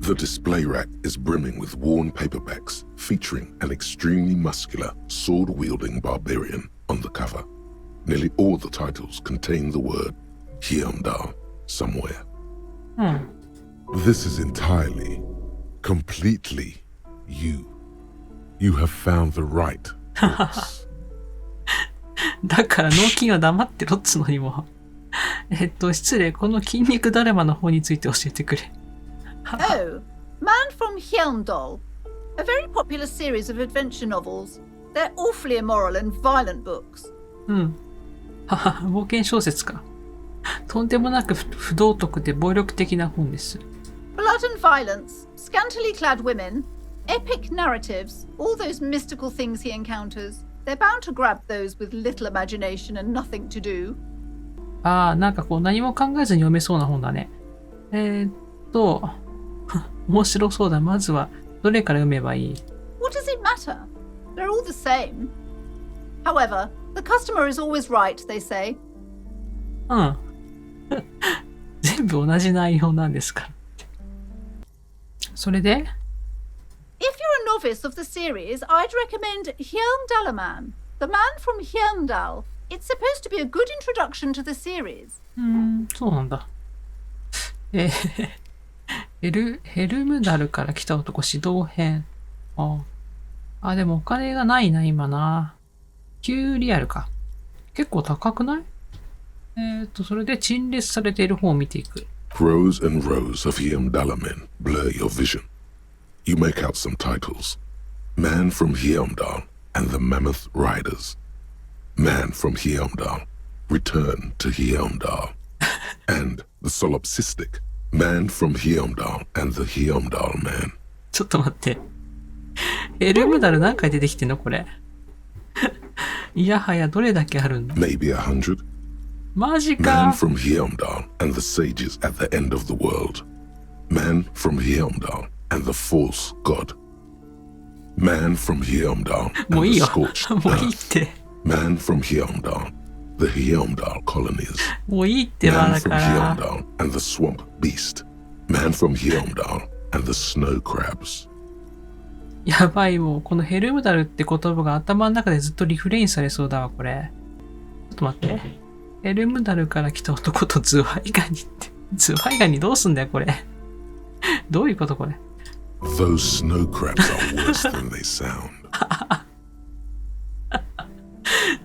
The display rack is brimming with worn paperbacks featuring an extremely muscular, sword-wielding barbarian on the cover. Nearly all the titles contain the word Hyundai somewhere. This is entirely, completely you. You have found the right books. だから脳筋は黙ってろっつのにも。失礼、この筋肉だるまの方について教えてくれ。Oh, Man from Hyundai. A very popular series of adventure novels. They're awfully immoral and violent books. 冒険小説か。とんでもなく不道徳で暴力的な本です。Blood and violence, scantily clad women, epic narratives, all those mystical things he encounters. They're bound to grab those with little imagination and nothing to do. なんかこう何も考えずに読めそうな本だね。面白そうだ。まずはどれから読めばいい？ What does it matter? They're all the same. However, the customer is always right, they say. 全部同じ内容なんですから。それで If you're a novice of the series, I'd recommend Hyundalaman, the man from Hyundal. It's supposed to be a good introduction to the series. そうなんだ。ヘルムダルから来た男指導編。でもお金がないな、今な。9リアルか。結構高くない？それで陳列されている本を見ていく。Rows and rows of Hyundalamen blur your vision. You make out some titles. Man from Hyundal and the Mammoth Riders. Man from Hyundal, Return to Hyundal. And the solipsistic Man from Hyundal and the Hyundal Man. ちょっと待って。ヘルムダル何回出てきてんのこれ。いやはやどれだけあるんだ？ Maybe 100. マジか。 Man from Hyundal and the sages at the end of the world. Man from Hyundal and the false god. Man from Hyundal and the scorched earth. Man from Hyundal, the Hyundal colonies. もういいってば Man だ from から。 Hyundal and the swamp beast. Man from Hyundal and the snow crabs. やばい、もうこのヘルムダルって言葉が頭の中でずっとリフレインされそうだわ、これ。ちょっと待って。ヘルムダルから来た男とズワイガニって。ズワイガニどうすんだよ、これ。どういうことこれ。Those snow crabs are worse than they sound.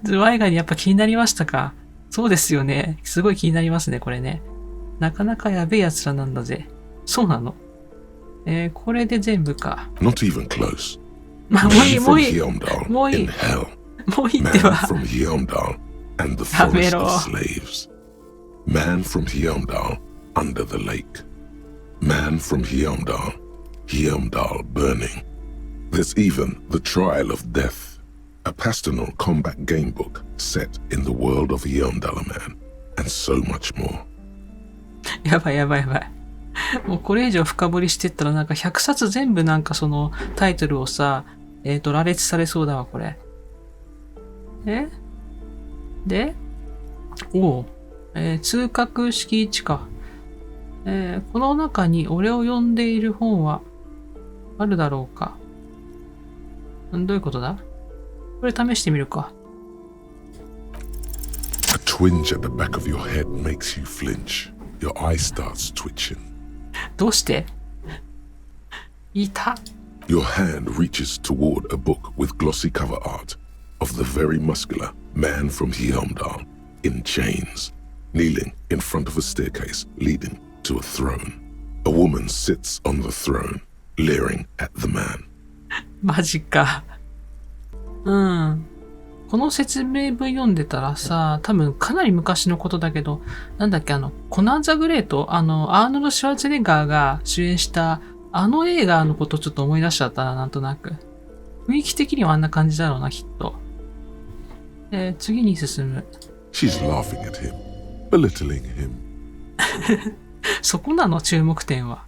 ズワイガニやっぱ気になりましたか？そうですよね。すごい気になりますね、これね。なかなかやべえ奴らなんだぜ。そうなの。これで全部か。Not even close. まあ、もういい、もういい。 Hyundal もういい。 in hell. もういいっ Man てば。 from Hyundal and the やめ forest ろ。 of slaves. Man from Hyundal under the lake. Man from Hyundal, Hyundal burning. There's even the trial of death, a pastoral combat game book set in the world of Hyundalaman, and so much more. やばいやばいやばい。もうこれ以上深掘りしてったらなんか100冊全部なんかそのタイトルをさ、羅列されそうだわ、これ。で通覚式1か。この中に俺を呼んでいる本はあるだろうか。どういうことだ？これ試してみるか。A twinge at the back of your head makes you flinch. Your eye starts twitching. どうして？いた。Your hand reaches toward a book with glossy cover art of the very muscular man from Hyundal in chains, kneeling in front of a staircase leading to a throne. A woman sits on the throne, leering at the man. マジか。この説明文読んでたらさ、多分かなり昔のことだけど、なんだっけ、コナン・ザ・グレート、アーノルド・シュワルツェネッガーが主演したあの映画のことちょっと思い出しちゃったな、なんとなく。雰囲気的にはあんな感じだろうな、きっと。次に進む。She's laughing at him, belittling him. そこなの、注目点は。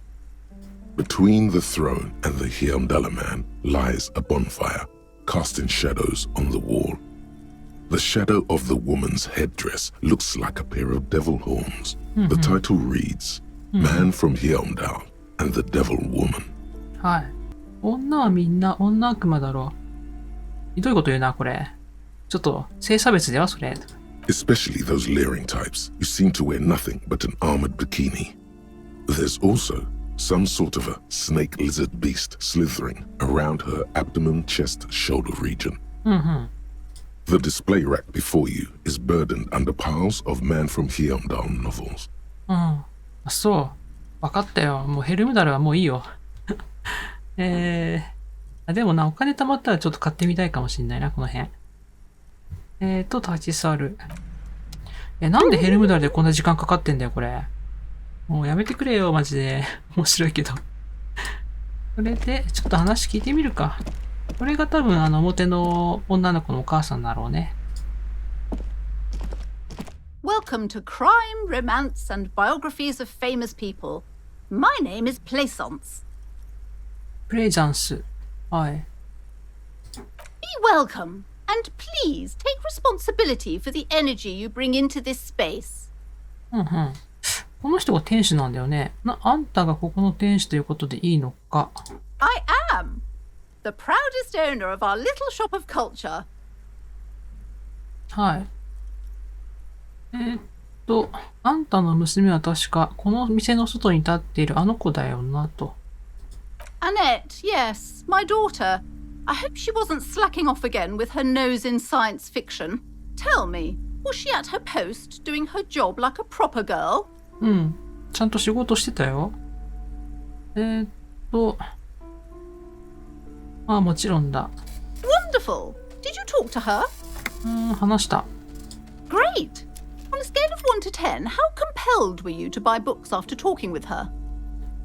Between the throne and the Hyundala man lies a bonfire, casting shadows on the wall. The shadow of the woman's headdress looks like a pair of devil horns. The title reads, Man from Hyundal, and the devil woman. はい。女はみんな女悪魔だろう。ひどいこと言うな、これ。ちょっと、性差別だよ、それ。Especially those leering types who seem to wear nothing but an armored bikini. There's also some sort of a snake lizard beast slithering around her abdomen, chest, shoulder region. The display rack before you is burdened under piles of Man from Hyundai novels. そう。わかったよ。もうヘルムダルはもういいよ。でもな、お金貯まったらちょっと買ってみたいかもしんないな、この辺。立ち去る。なんでヘルムダルでこんな時間かかってんだよ、これ。もうやめてくれよ、マジで。面白いけど。それで、ちょっと話聞いてみるか。これが多分、表の女の子のお母さんだろうね。Welcome to Crime, Romance, and Biographies of Famous People. My name is Plaisance. プレイザンス。はい。Be welcome, and please take responsibility for the energy you bring into this space. この人が天使なんだよね。あんたがここの天使ということでいいのか。I am the proudest owner of our little shop of culture. はい。あんたの娘は確かこの店の外に立っているあの子だよなと。Annette, yes, my daughter. I hope she wasn't slacking off again with her nose in science fiction. Tell me, was she at her post doing her job like a proper girl? ちゃんと仕事してたよ。もちろんだ。Wonderful. Did you talk to her? 話した。Great. On a scale of 1 to 10, how compelled were you to buy books after talking with her?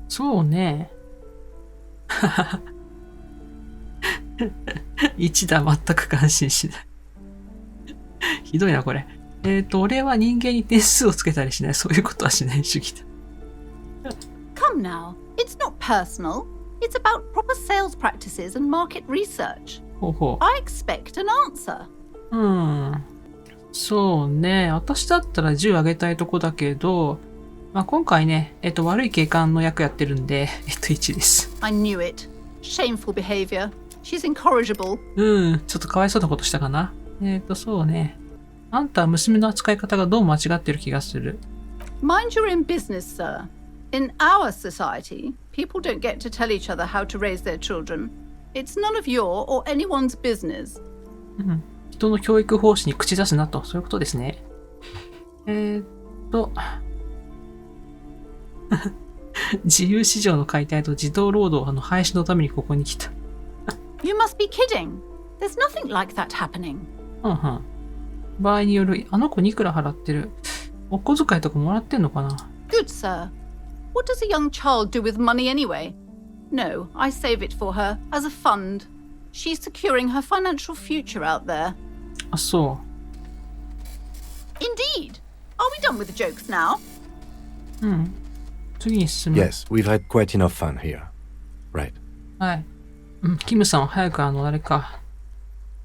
そうね。1だ、全く感心しない。ひどいな、これ。俺は人間に点数をつけたりしない。そういうことはしない主義だ。Come now. It's not personal. It's about proper sales practices and market research. ほうほう。 I expect an answer. そうね。私だったら10あげたいとこだけど、今回ね、悪い警官の役やってるんで、1です。I knew it. Shameful behavior. She's incorrigible. ちょっとかわいそうなことしたかな。そうね。あんたは娘の扱い方がどう間違ってる気がする。Mind your own business, sir. In our society, people don't get to tell each other how to raise their children. It's none of your or anyone's business. 人の教育方針に口出すなと、そういうことですね。自由市場の解体と児童労働の廃止のためにここに来た。You must be kidding. There's nothing like that happening. 場合による、あの子にいくら払ってる？お小遣いとかもらってんのかな？ Good, sir. What does a young child do with money anyway? No, I save it for her as a fund. She's securing her financial future out there. あ、そう。Indeed. Are we done with the jokes now? 次に進む。Yes, we've had quite enough fun here. Right. はい。キムさんは早くあれか。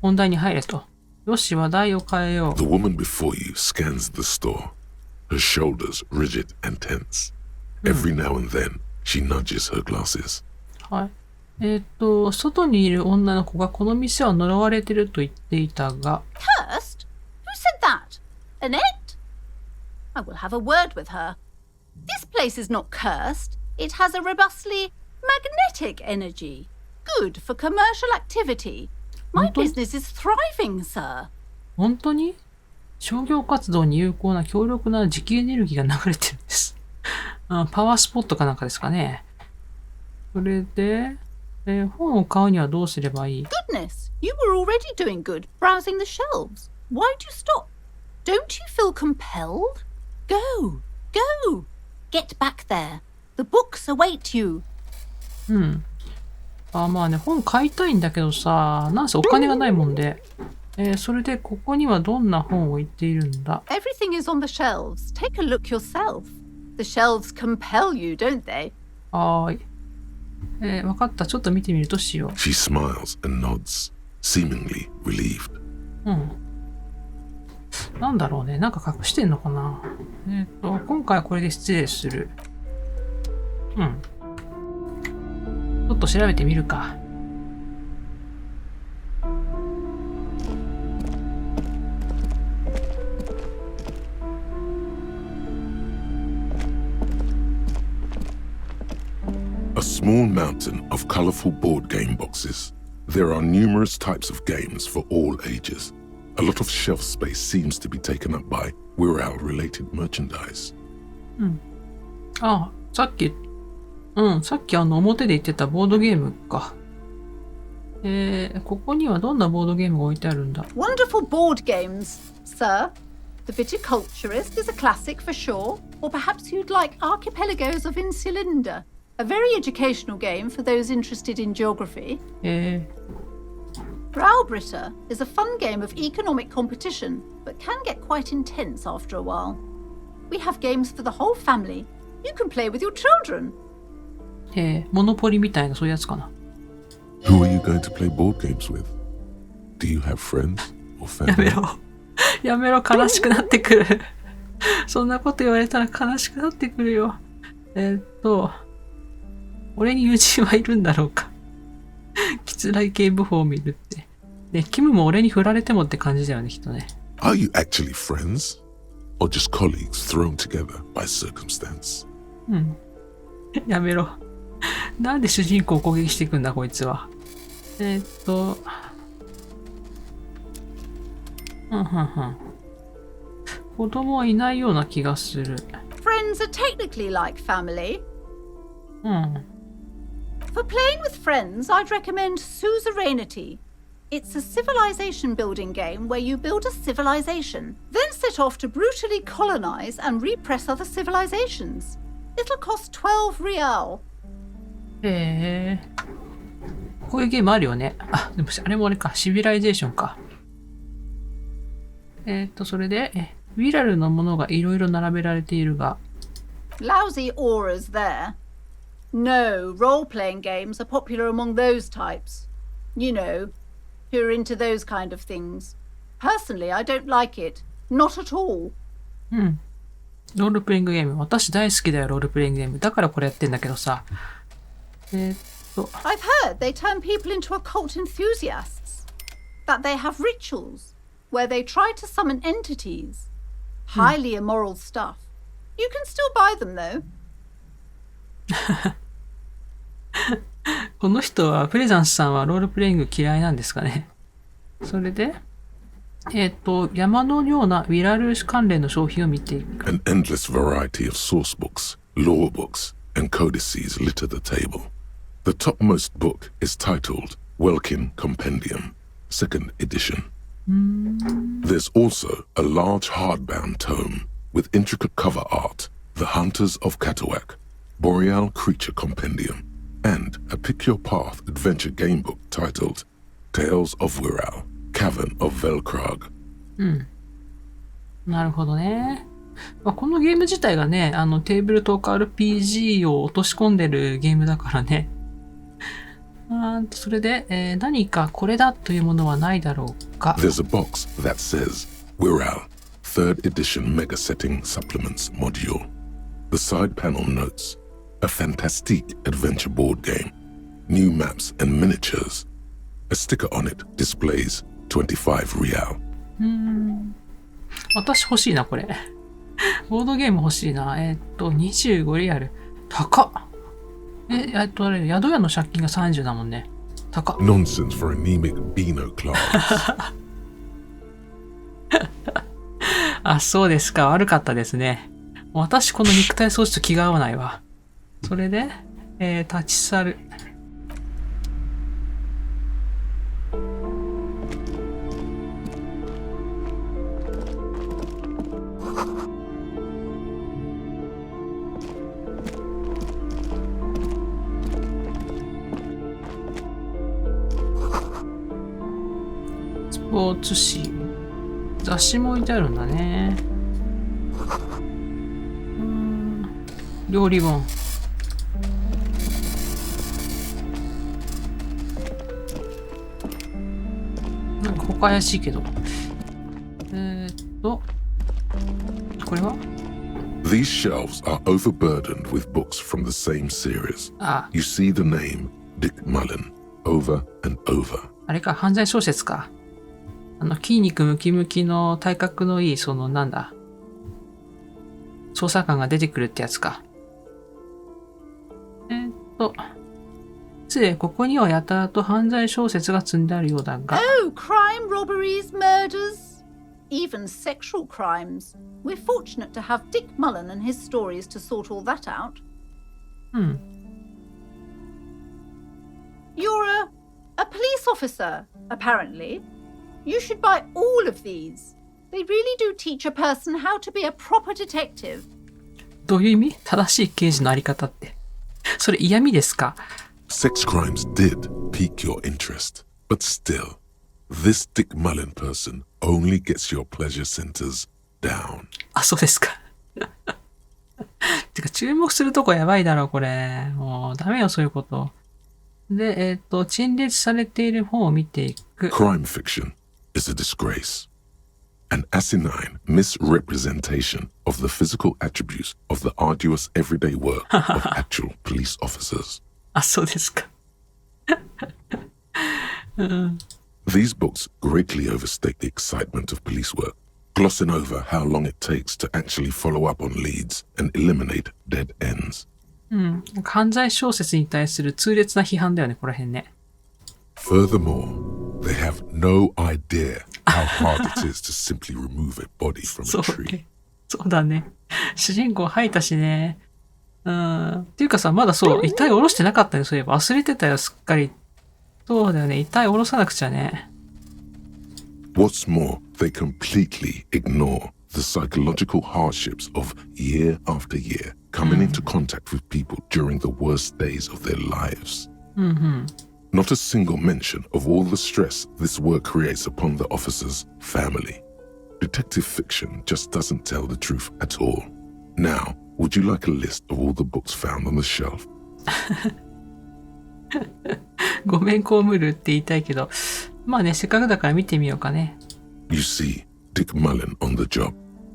本題に入れと。よし、話題を変えよう。The woman before you scans the store, her shoulders rigid and tense. Every now and then, she nudges her glasses. はい。外にいる女の子がこの店は呪われてると言っていたが。Cursed? Who said that? Annette? I will have a word with her. This place is not cursed. It has a robustly magnetic energy. Good for commercial activity. My business is thriving, sir. 本当に？商業活動に有効な強力な磁気エネルギーが流れてるんです。パワースポットかなんかですかね。それで、本を買うにはどうすればいい？ Goodness, you were already doing good browsing the shelves. Why'd you stop? Don't you feel compelled? Go, go. Get back there. The books await you. まあね、本買いたいんだけどさ、なんせお金がないもんで。それで、ここにはどんな本を置いているんだ？ Everything is on the shelves. Take a look yourself. The shelves compel you, don't they? はーい。わかった。ちょっと見てみるとしよう。She smiles and nods, seemingly relieved. なんだろうね。なんか隠してんのかな。今回はこれで失礼する。っと調べてみるか。A small mountain of colorful board game boxes. There are numerous types of games for all ages. A lot of shelf space seems to be taken up by Wirral-related merchandise. あ、さっき表で言ってたボードゲームか。ここにはどんなボードゲームが置いてあるんだ？ Wonderful board games, sir. The Viticulturist is a classic for sure, or perhaps you'd like Archipelagos of Insulinda, a very educational game for those interested in geography. Browbritter is a fun game of economic competition, but can get quite intense after a while. We have games for the whole family. You can play with your children. モノポリみたいなそういうやつかな。Who are you going to play board games with? Do you have friends or やめ family? ろ。やめろ、悲しくなってくる。そんなこと言われたら悲しくなってくるよ。俺に友人はいるんだろうか。きつらい警部補を見るって。で、キムも俺に振られてもって感じだよね、きっとね。Are you actually friends? Or just colleagues thrown together by circumstance? やめろ。なんで主人公を攻撃していくんだ、こいつは。子供はいないような気がする。Friends are technically like family. うん。For playing with friends, I'd recommend Suzerainty. It's a civilization building game where you build a civilization, then set off to brutally colonize and repress other civilizations. It'll cost 12 real. こういうゲームあるよね。あ、でもあれもあれか。シビライゼーションか。それで、ウィラルのものがいろいろ並べられているが。Lousy auras there. No, role-playing games are popular among those types. You know, who are into those kind of things. Personally, I don't like it. Not at all. うん。ロールプレイングゲーム。私大好きだよ、ロールプレイングゲーム。だからこれやってんだけどさ。I've heard they turn people into occult enthusiasts. That they have rituals where they try to summon entities. Highly immoral stuff. You can still buy them though. この人は、プレザンスさんはロールプレイング嫌いなんですかね。それで、山のようなウィラル関連の商品を見ていく。An endless variety of source books, law books, and codices litter the table. The topmost book is titled Welkin Compendium, 2nd edition. There's also a large hardbound tome with intricate cover art, The Hunters of Katawak, Boreal Creature Compendium, and a Pick Your Path adventure game book titled Tales of Wirral, Cavern of Velkrag. なるほどね。このゲーム自体がね、テーブルトーク RPG を落とし込んでるゲームだからね。それで、何かこれだというものはないだろうか。There's a box that says Wirral, 3rd edition Mega Setting Supplements Module. The side panel notes, a fantastique adventure board game, new maps and miniatures. A sticker on it displays 25 real. 私欲しいな、これ。ボードゲーム欲しいな。25リアル。高っ。あれ、宿屋の借金が30だもんね。高っ。Nonsense for anemic Beano class. あ、そうですか。悪かったですね。私、この肉体装置と気が合わないわ。それで、立ち去る。スポーツ誌。雑誌も置いてあるんだね。料理本。なんか他怪しいけど。これは These shelves are overburdened with books from the same series. You see the name Dick Mullen over and over. あれか、犯罪小説か。筋肉ムキムキの体格のいい、なんだ。捜査官が出てくるってやつか。失礼、ここにはやたらと犯罪小説が積んであるようだが。Oh, crime, robberies, murders, even sexual crimes. We're fortunate to have Dick Mullen and his stories to sort all that out. You're a police officer, apparently. You should buy all of these. They really do teach a person how to be a proper detective. どういう意味？正しい刑事のあり方って。それ嫌味ですか？ Sex crimes did pique your interest, but still, this Dick Mullen person only gets your pleasure centers down. あ、そうですか。てか、注目するとこやばいだろ、これ。もう、ダメよ、そういうこと。で、陳列されている本を見ていく。Crime fiction is a disgrace. An asinine misrepresentation of the physical attributes of the arduous everyday work of actual police officers. あ、そうですか。These books greatly overstate the excitement of police work, glossing over how long it takes to actually follow up on leads and eliminate dead ends. 犯罪小説に対する痛烈な批判だよね、この辺ね。Furthermore, they have no idea how hard it is to simply remove a body from そ a う tree. ね。そうだね。主人公吐いたしね。っていうかさ、まだそう、遺体下ろしてなかったね、そういえば。忘れてたよ、すっかり。そうだよね、遺体下ろさなくちゃね。What's more, they completely ignore the psychological hardships of year after year coming into contact with people during the worst days of their lives. Not a single mention of all the stress this work creates upon the officer's family. Detective fiction just doesn't tell the truth at all. Now, would you like a list of all the books found on the shelf? ごめんこむるって言いたいけど、まあね、せっかくだから見てみようかね。You see, Dick Mullen on the job.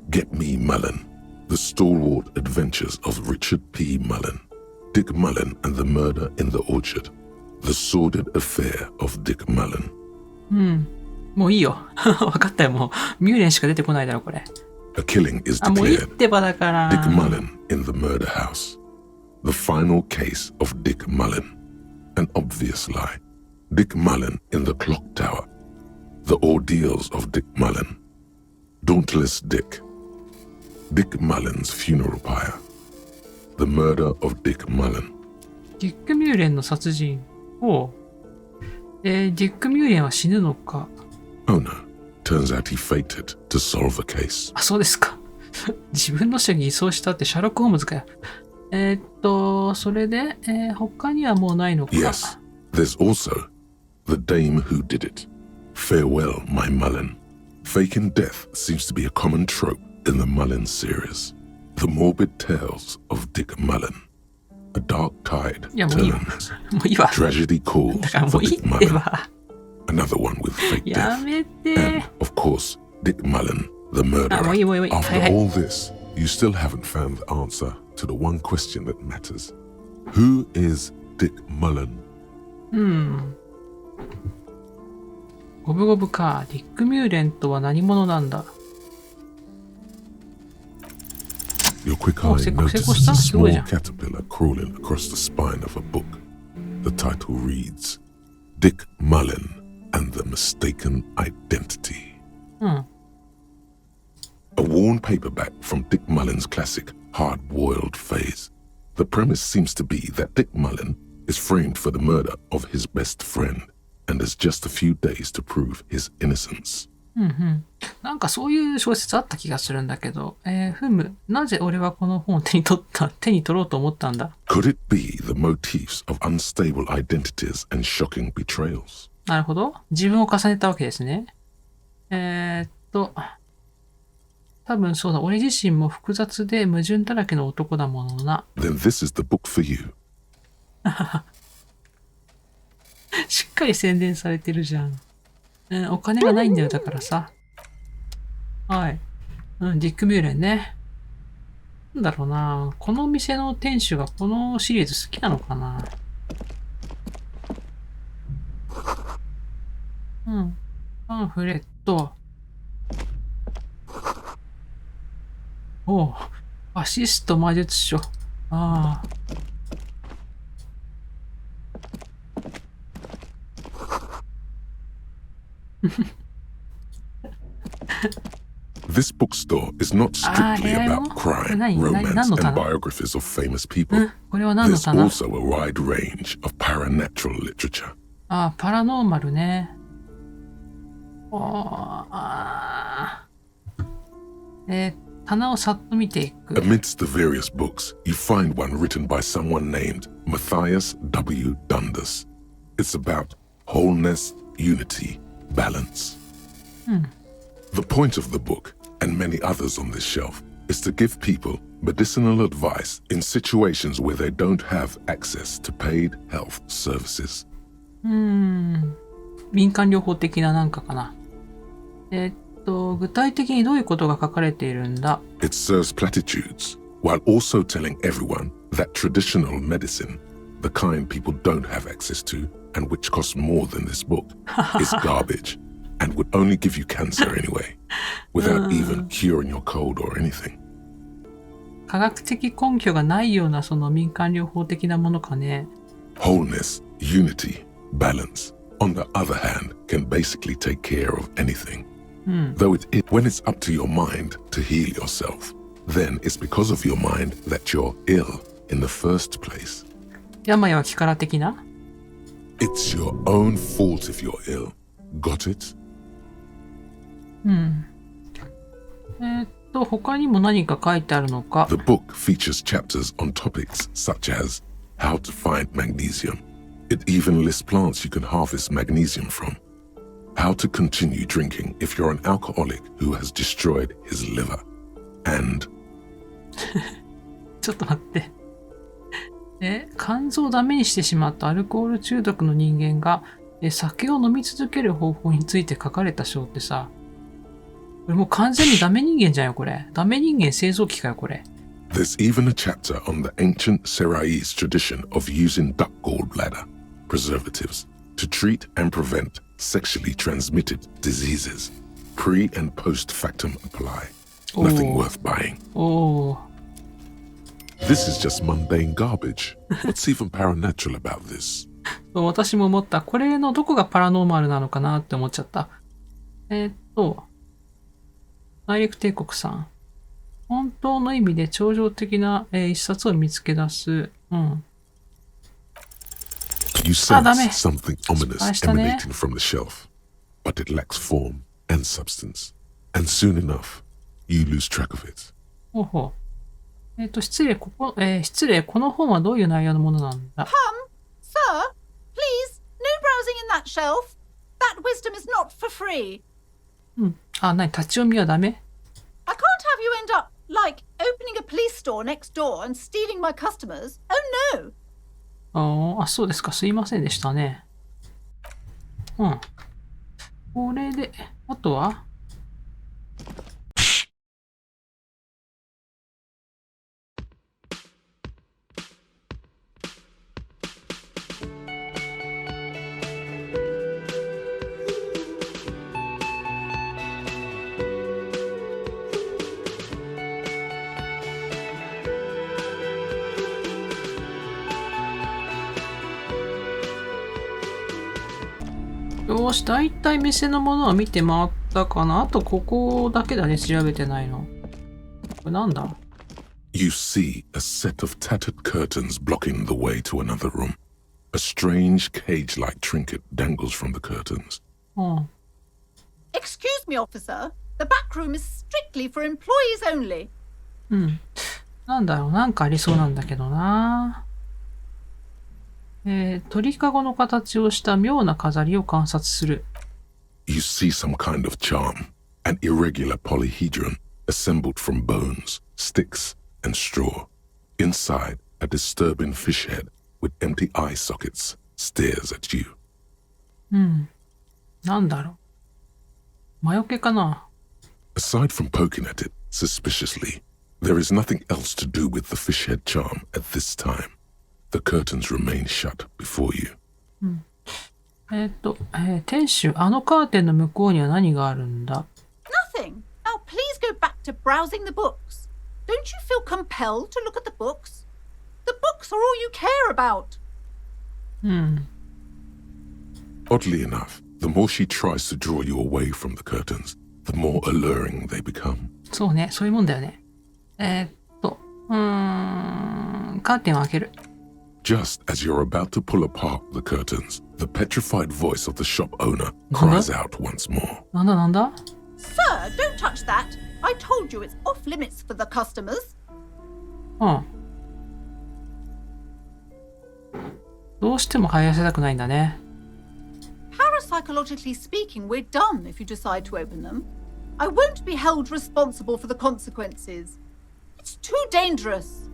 Get Me Mullen. The stalwart adventures of Richard P. Mullen. Dick Mullen and the murder in the orchard. The sordid affair of Dick Mullen. もういいよ。わかったよ、もう。ミューレンしか出てこないだろ、これ。A killing is あ、もういいっ declared. てばだから。Dick Mullen in the murder house. The final case of Dick Mullen. An obvious lie. Dick Mullen in the clock tower. The ordeals of Dick Mullen. Dauntless Dick. Dick Mullen's funeral pyre. The murder of Dick Mullen. ディック・ミューレンの殺人。ディック・ミューレンは死ぬのか。Oh no. Turns out he fated to solve a case. あ、そうですか。自分の死に偽装したってシャーロック・ホームズかよ。それで、他にはもうないのか。Yes. There's also the dame who did it. Farewell, my Mullen. Faking death seems to be a common trope in the Mullen series. The morbid tales of Dick Mullen. A dark tide いや、もういいよ。 turns. もういいわ。 Tragedy だ calls からも for ういい Dick って Mullen. ば。Another one with fake や death. めて。 And, of course, Dick Mullen, the あ、もう murderer. いい、もういい。はい After はい。 all this, you still haven't found the answer to the one question that matters. Who is Dick Mullen? ゴブゴブか。ディック・ミューレンとは何者なんだ。 Your quick Oh, eye se notices costa? a small Scusa. caterpillar crawling across the spine of a book. The title reads, Dick Mullen and the Mistaken Identity. A worn paperback from Dick Mullen's classic hard-boiled phase. The premise seems to be that Dick Mullen is framed for the murder of his best friend and has just a few days to prove his innocence. なんかそういう小説あった気がするんだけど、なぜ俺はこの本を手に取ろうと思ったんだ。 Could it be the motifs of unstable identities and shocking betrayals? なるほど。自分を重ねたわけですね。多分そうだ。俺自身も複雑で矛盾だらけの男だものな。Then this is the book for you. しっかり宣伝されてるじゃん。お金がないんだよ、だからさ。はい。ディック・ミューレンね。なんだろうな。この店の店主がこのシリーズ好きなのかな。うん。パンフレット。おう。アシスト魔術書。ああ。This bookstore is not strictly about crime, romance, and biographies of famous people. There's also a wide range of paranatural literature. あ、パラノーマルね。棚をさっと見ていく。Amidst the various books, you find one written by someone named Matthias W. Dundas. It's about wholeness, unity, balance. The point of the book, and many others on this shelf, is to give people medicinal advice in situations where they don't have access to paid health services. 民間療法的ななんかかな。具体的にどういうことが書かれているんだ？ It serves platitudes, while also telling everyone that traditional medicine, the kind people don't have access to, and which costs more than this book, is garbage, and would only give you cancer anyway, without even curing your cold or anything. 科学的根拠がないようなその民間療法的なものかね。Wholeness, unity, balance, on the other hand, can basically take care of anything. Though when it's up to your mind to heal yourself, then it's because of your mind that you're ill in the first place. 病は気から的な？ It's your own fault if you're ill. Got it? 他にも何か書いてあるのか？ The book features chapters on topics such as how to find magnesium. It even lists plants you can harvest magnesium from. How to continue drinking if you're an alcoholic who has destroyed his liver. And ちょっと待って。肝臓をダメにしてしまったアルコール中毒の人間が酒を飲み続ける方法について書かれた章ってさ、これもう完全にダメ人間じゃんよ、これ。ダメ人間製造機かよ、これ。There's even a chapter on the ancient Seraise tradition of using duck gallbladder preservatives to treat and prevent sexually transmitted diseases. Pre and post factum apply. Nothing worth buying. This is just mundane garbage. What's even paranatural about this? 私も思った。これのどこがパラノーマルなのかなって思っちゃった。内陸帝国さん。本当の意味で超常的な、一冊を見つけ出す。You sense something ominous emanating from the shelf, but it lacks form and substance. And soon enough, you lose track of it. ほうほう。失礼、失礼、この本はどういう内容のものなんだ？ Sir, please, no browsing in that shelf. That wisdom is not for free. 立ち読みはダメ？ I can't have you end up like opening a police store next door and stealing my customers. Oh no. そうですか。すいませんでしたね。これで、あとはよし、だいたい店のものは見て回ったかな。あとここだけだね、調べてないの。これなんだ？ You see a set of tattered curtains blocking the way to another room. A strange cage-like trinket dangles from the curtains. Excuse me, officer. The back room is strictly for employees only. なんだろう、なんかありそうなんだけどな。鳥かごの形をした妙な飾りを観察する。You see some kind of charm, an irregular polyhedron assembled from bones, sticks, and straw. Inside, a disturbing fish head with empty eye sockets stares at you. なんだろう。魔除けかな。Aside from poking at it suspiciously, there is nothing else to do with the fish head charm at this time. The curtains remain shut before you. 店主、あのカーテンの向こうには何があるんだ？ Nothing. Now please go back to browsing the books. Don't you feel compelled to look at the books? The books are all you care about. Oddly enough, the more she tries to draw you away from the curtains, the more alluring they become. そうね、そういうもんだよね。カーテンを開ける。Just as you're about to pull apart the curtains, the petrified voice of the shop owner cries out once more. なんだなんだ？ Sir, don't touch that. I told you it's off limits for the customers. どうしても入らせたくないんだね。Parapsychologically speaking, we're done if you decide to open them. I won't be held responsible for the consequences. It's too dangerous.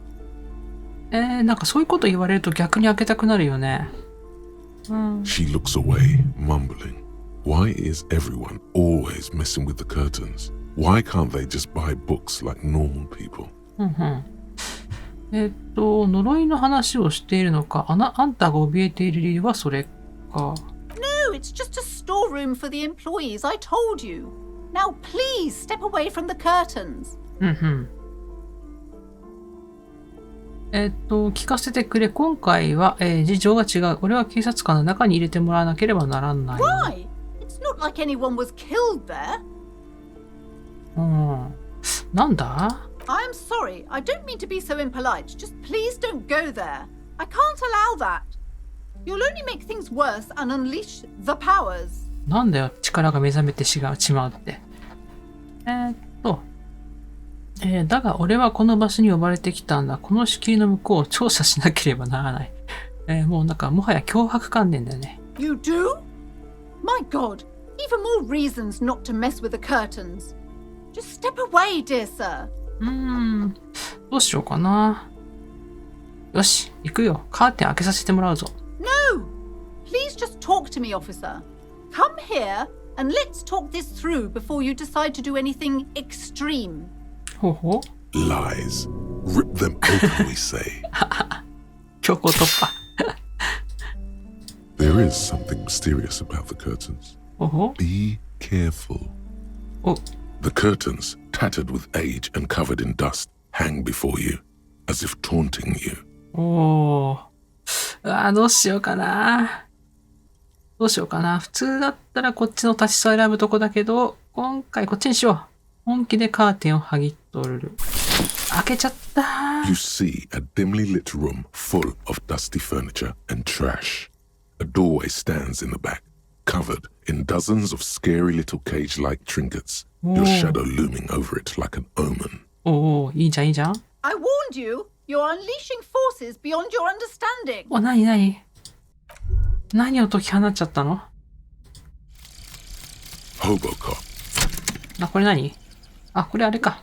なんかそういうこと言われると逆に開けたくなるよね。She looks away, mumbling. Why is everyone always messing with the curtains? Why can't they just buy books like normal people? 呪いの話をしているのか、あんたが怯えている理由はそれか。No, it's just a storeroom for the employees, I told you. Now please step away from the curtains. 聞かせてくれ。今回は、事情が違う。俺は警察官の中に入れてもらわなければならない。Why? It's not like anyone was killed there. なんだ？ I'm sorry, I don't mean to be so impolite. Just please don't go there. I can't allow that. You'll only make things worse and unleash the powers. なんだよ、力が目覚めてしまうって。だが俺はこの場所に呼ばれてきたんだ。この仕切りの向こうを調査しなければならない。もうなんかもはや脅迫観念だよね。You do? My God, even more reasons not to mess with the curtains. Just step away, dear sir. どうしようかな。よし、行くよ。カーテン開けさせてもらうぞ。No! Please just talk to me, officer. Come here and let's talk this through before you decide to do anything extreme. ほうほう。Lies. Rip them open, we say. 強行突破。There is something mysterious about the curtains. ほうほう。Be careful. お、The curtains, tattered with age and covered in dust, hang before you, as if taunting you. おー。どうしようかな。どうしようかな。普通だったらこっちの立ち素選ぶとこだけど、今回こっちにしよう。本気でカーテンを剥ぎ取る。開けちゃった。You see a dimly lit room full of dusty furniture and trash. A doorway stands in the back, covered in dozens of scary little cage-like trinkets, your shadow looming over it like an omen. おー、いいじゃんいいじゃん。I warned you. You're unleashing forces beyond your understanding. お、何を解き放っちゃったの？ Hobocop. これ何？これあれか。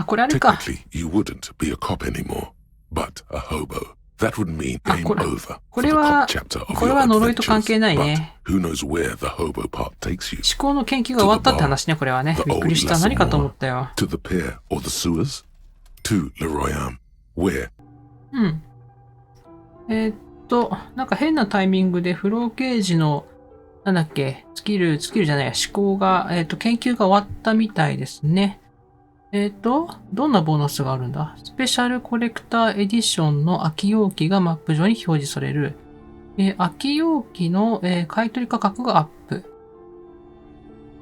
これあれか。Technically, you wouldn't be a cop anymore, but a hobo. That would mean game over for the cop chapter of これ your は呪いと関係ない adventures. ね。 But who knows where the hobo part takes you? 思考の研究が終わったって話ね、これはね。びっくりした。何かと思ったよ。 To the pier or the sewers? To Le Royaume. Where? なんか変なタイミングでフローケージの、なんだっけ、スキルじゃないや、思考が、研究が終わったみたいですね。どんなボーナスがあるんだ？スペシャルコレクターエディションの空き容器がマップ上に表示される。空き容器の、買取価格がアップ。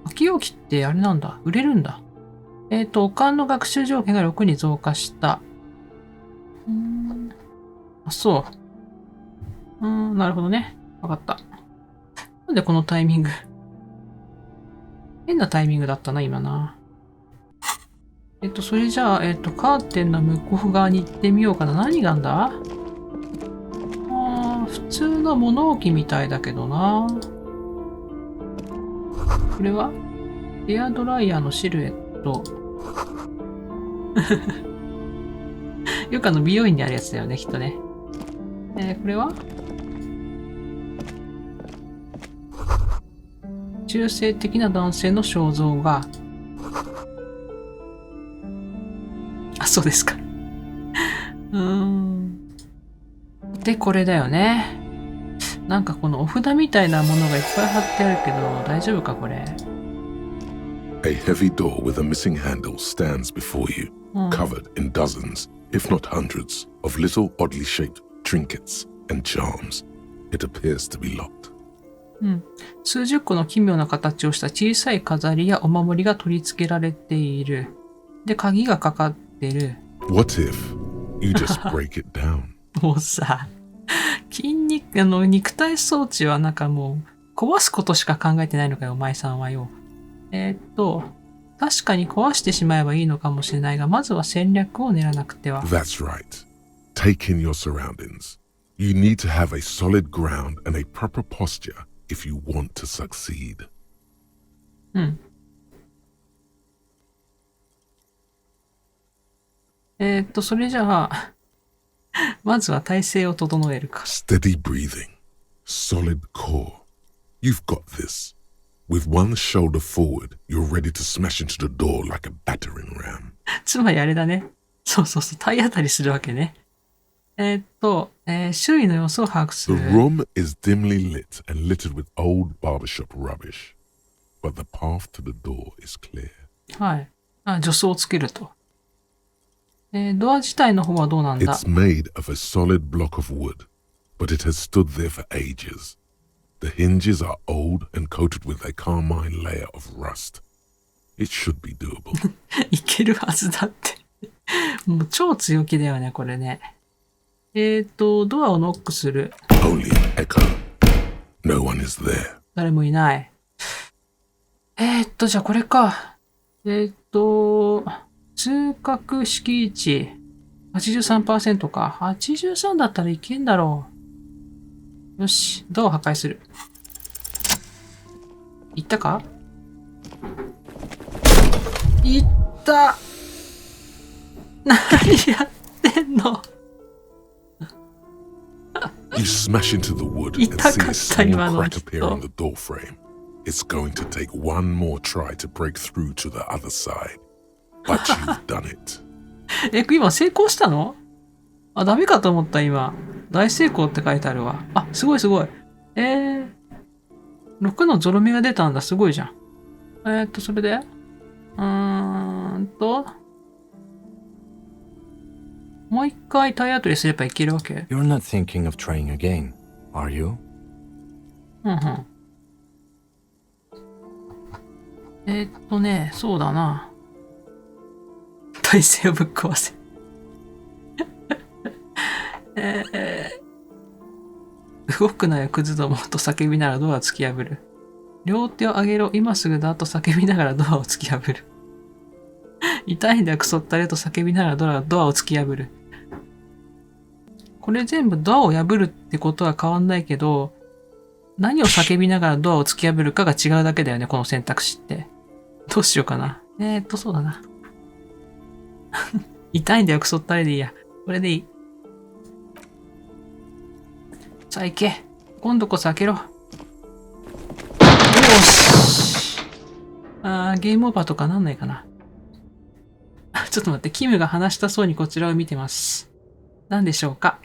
空き容器ってあれなんだ。売れるんだ。おかんの学習条件が6に増加した。そう。なるほどね。わかった。なんでこのタイミング。変なタイミングだったな、今な。それじゃあ、カーテンの向こう側に行ってみようかな。何があんだ？普通の物置みたいだけどな。これはエアドライヤーのシルエット。よく美容院にあるやつだよね、きっとね。これは中性的な男性の肖像画。そうですか。で、これだよね。なんかこのお札みたいなものがいっぱい貼ってあるけど、大丈夫かこれ。A heavy door with a missing handle stands before you, covered in dozens, if not hundreds, of little oddly shaped trinkets and charms. It appears to be locked. 数十個の奇妙な形をした小さい飾りやお守りが取り付けられている。で、鍵がかかってる。What if you just break it down? もうさ、肉体装置はなんかもう、壊すことしか考えてないのかよ、お前さんはよ。確かに壊してしまえばいいのかもしれないが、まずは戦略を練らなくては。That's right. Take in your surroundings. You need to have a solid ground and a proper posture if you want to succeed. それじゃあ、まずは体勢を整えるか。Steady breathing. Solid core. You've got this. With one shoulder forward, you're ready to smash into the door like a battering ram. つまりあれだね。そう、体当たりするわけね。周囲の様子を把握す The る。room is dimly lit and littered with old barbershop rubbish. But the path to the door is clear. はい。助走をつけると。ドア自体の方はどうなんだ？ It's made of a solid block of wood, but it has stood there for ages. The hinges are old and coated with a carmine layer of rust. It should be doable. いけるはずだって。もう超強気だよね、これね。ドアをノックする。Only an echo. No one is there. 誰もいない。じゃあこれか。通覚敷地 83% か。83だったらいけんだろう。よし、ドアを破壊する。いったか？いった。何やってんのYou smash into the wood and see a small crack appear on the door frame. It's going to take one more try to break through to the other side. But you've done it. 今成功したの？ダメかと思った今。大成功って書いてあるわ。すごい。6のゾロ目が出たんだ。すごいじゃん。それでもう一回体当たりすればいけるわけ？ You're not thinking of trying again, are you? そうだな。体勢をぶっ壊せ。動くなよ、クズどもと叫びながらドアを突き破る。両手を上げろ、今すぐだと叫びながらドアを突き破る。痛いんだよ、クソったれと叫びながらドアを突き破る。これ全部ドアを破るってことは変わんないけど、何を叫びながらドアを突き破るかが違うだけだよね、この選択肢って。どうしようかな。そうだな。痛いんだよ、クソったれでいいや。これでいい。さあ行け。今度こそ開けろ。よし。ゲームオーバーとかなんないかな。ちょっと待って、キムが話したそうにこちらを見てます。何でしょうか。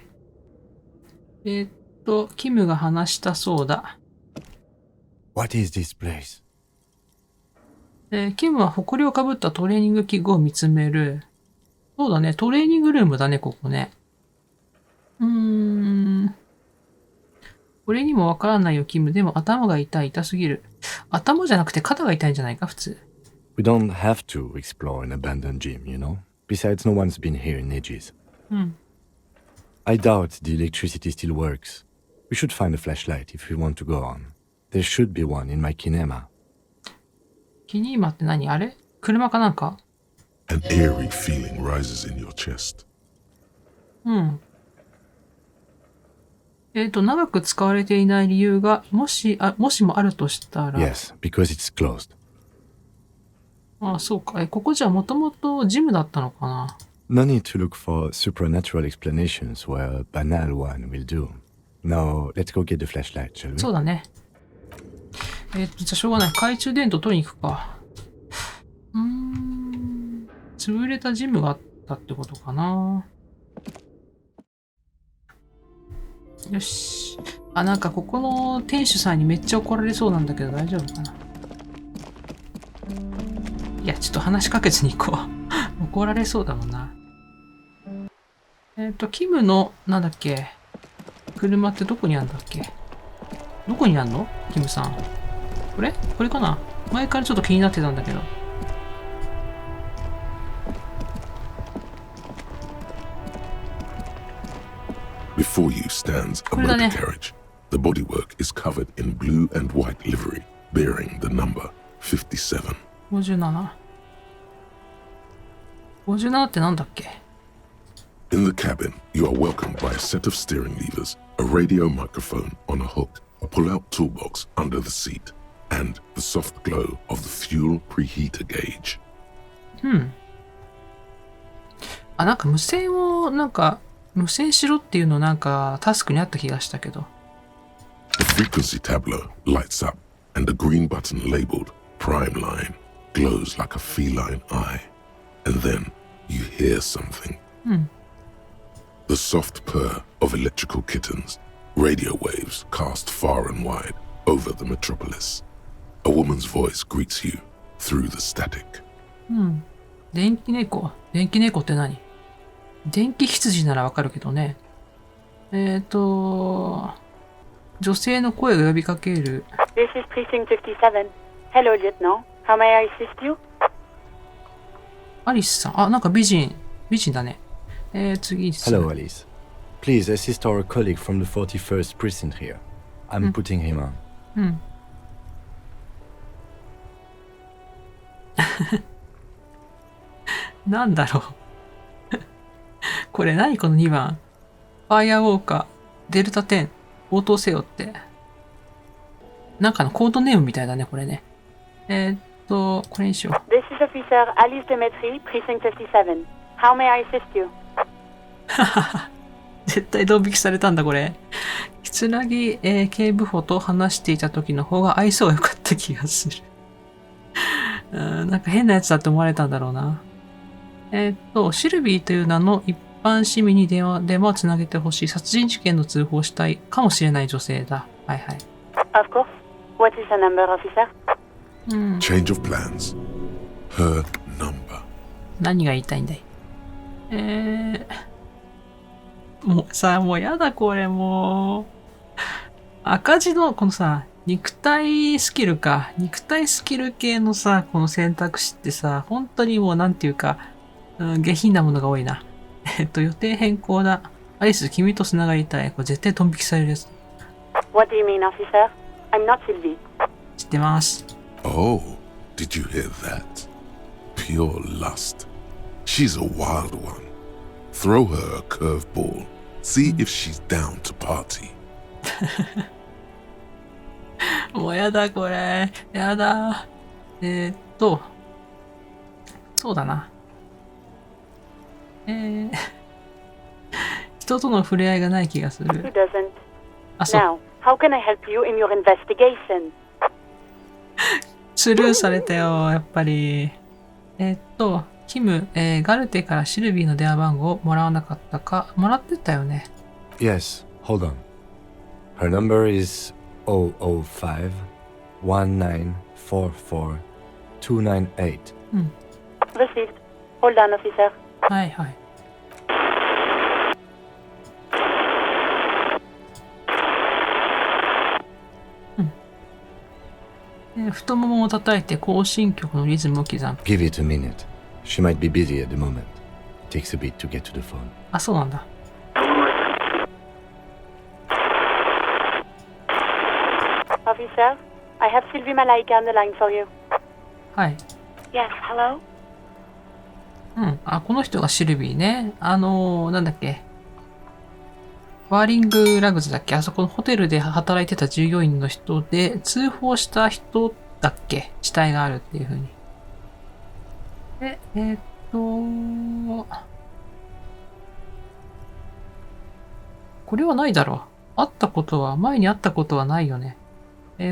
キムが話したそうだ。What is this place? キムは埃をかぶったトレーニング器具を見つめる。そうだね、トレーニングルームだね、ここね。俺にもわからないよ、キム。でも頭が痛すぎる。頭じゃなくて肩が痛いんじゃないか、普通。We don't have to explore an abandoned gym, you know? Besides, no one's been here in ages. I doubt the electricity still works. We should find a flashlight if we want to go on. There should be one in my kinema. キニーマって何？あれ？車かなんか？ An eerie feeling rises in your chest. 長く使われていない理由が、もしもあるとしたら。Yes, because it's closed. そうか。ここじゃもともとジムだったのかな。No need to look for supernatural explanations where a banal one will do. Now, let's go get the flashlight, shall we? そうだね。じゃあしょうがない。懐中電灯取りに行くか。潰れたジムがあったってことかな。よし。あ、なんかここの店主さんにめっちゃ怒られそうなんだけど大丈夫かな。いや、ちょっと話しかけずに行こう。怒られそうだもんな。キムの、なんだっけ、車ってどこにあるんだっけ。どこにあんのキムさん。これかな。前からちょっと気になってたんだけど。Before you stands a これだね。 motor carriage. The bodywork is covered in blue and white livery, bearing the number 57. 57。57ってなんだっけ。 In the cabin, you are welcomed by a set of steering levers, a radio microphone on a hook, a pull-out toolbox under the seat, and the soft glow of the fuel preheater gauge. あ、なんか無線を、無線しろっていうのなんかタスクにあった気がしたけど。The frequency tableau lights up, and a green button labeled Prime Line glows like a feline eye. And then you hear something. The soft purr of electrical kittens, radio waves cast far and wide over the metropolis. A woman's voice greets you through the static. 電気猫って何？電気羊ならわかるけどね。女性の声が呼びかける。This is Precinct 57. Hello, Lieutenant. How may I assist you? アリスさん。あ、なんか美人だね。次です。Hello, Alice. Please assist our colleague from the 41st precinct here. I'm putting him on. なんだろう。これ何この2番。ファイアウォーカー、デルタ10、応答せよって。なんかのコードネームみたいだね、これね。これにしよう。This is Officer Alice Demetri, Precinct 57. How may I assist you? 絶対ドン引きされたんだ、これ。木警部補と話していた時の方が愛想が良かった気がする。なんか変なやつだって思われたんだろうな。シルビーという名の一般市民に電話をつなげてほしい。殺人事件の通報したいかもしれない女性だ。はいはい。Of course. What is the number, officer? Change of plans. Her number. 何が言いたいんだい。もうやだこれもう。赤字のこのさ、肉体スキル系のさ、この選択肢ってさ、本当にもうなんていうか、下品なものが多いな。予定変更だ。アリス、君と繋がりたい。これ絶対ドン引きされるやつ。What do you mean, officer? I'm not Sylvie. 知ってます。Oh, did you hear that? Pure lust. She's a wild one. Throw her a curveball. See if she's down to party. もうやだこれ。やだ。そうだな。人との触れ合いがない気がする。 Who doesn't? あ、そう。 Now, how can I help you in your investigation? スルーされたよ、やっぱり。キム、ガルテからシルビーの電話番号をもらわなかったか、もらってたよね。Yes, hold on. Her number is 005-1944-298. Received. Hold on, officer. はいはい。太ももを叩いて行進曲のリズムを刻む。Give it a minute. She might be busy at the moment. Takes a bit to get to the phone. あ、そうなんだ。Officer, I have Sylvie Malaika on the line for you. はい。Yes, hello? あ、この人がシルビーね。なんだっけ。ワーリングラグズだっけ、あそこのホテルで働いてた従業員の人で、通報した人だっけ、死体があるっていう風に。これはないだろう。前に会ったことはないよね。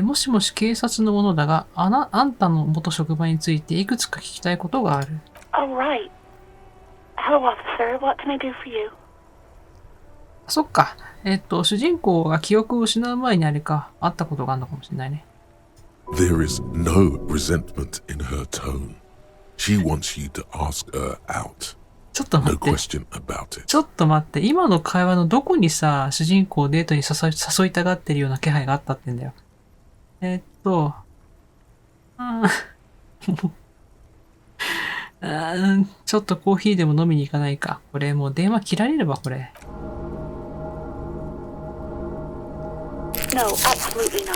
もしもし警察のものだが、あんたの元職場についていくつか聞きたいことがある。Oh, right. Hello, officer. What can I do for you? そっか。主人公が記憶を失う前にあれか、会ったことがあるのかもしれないね。There is no resentment in her tone. She wants you to ask her out. ちょっと待 No って。 question about it. ちょっと待って。今の会話のどこにさ、主人公をデートに誘いたがってるような気配があったってんだよ。ちょっとコーヒーでも飲みに行かないか。これもう電話切られればこれ。No, absolutely not.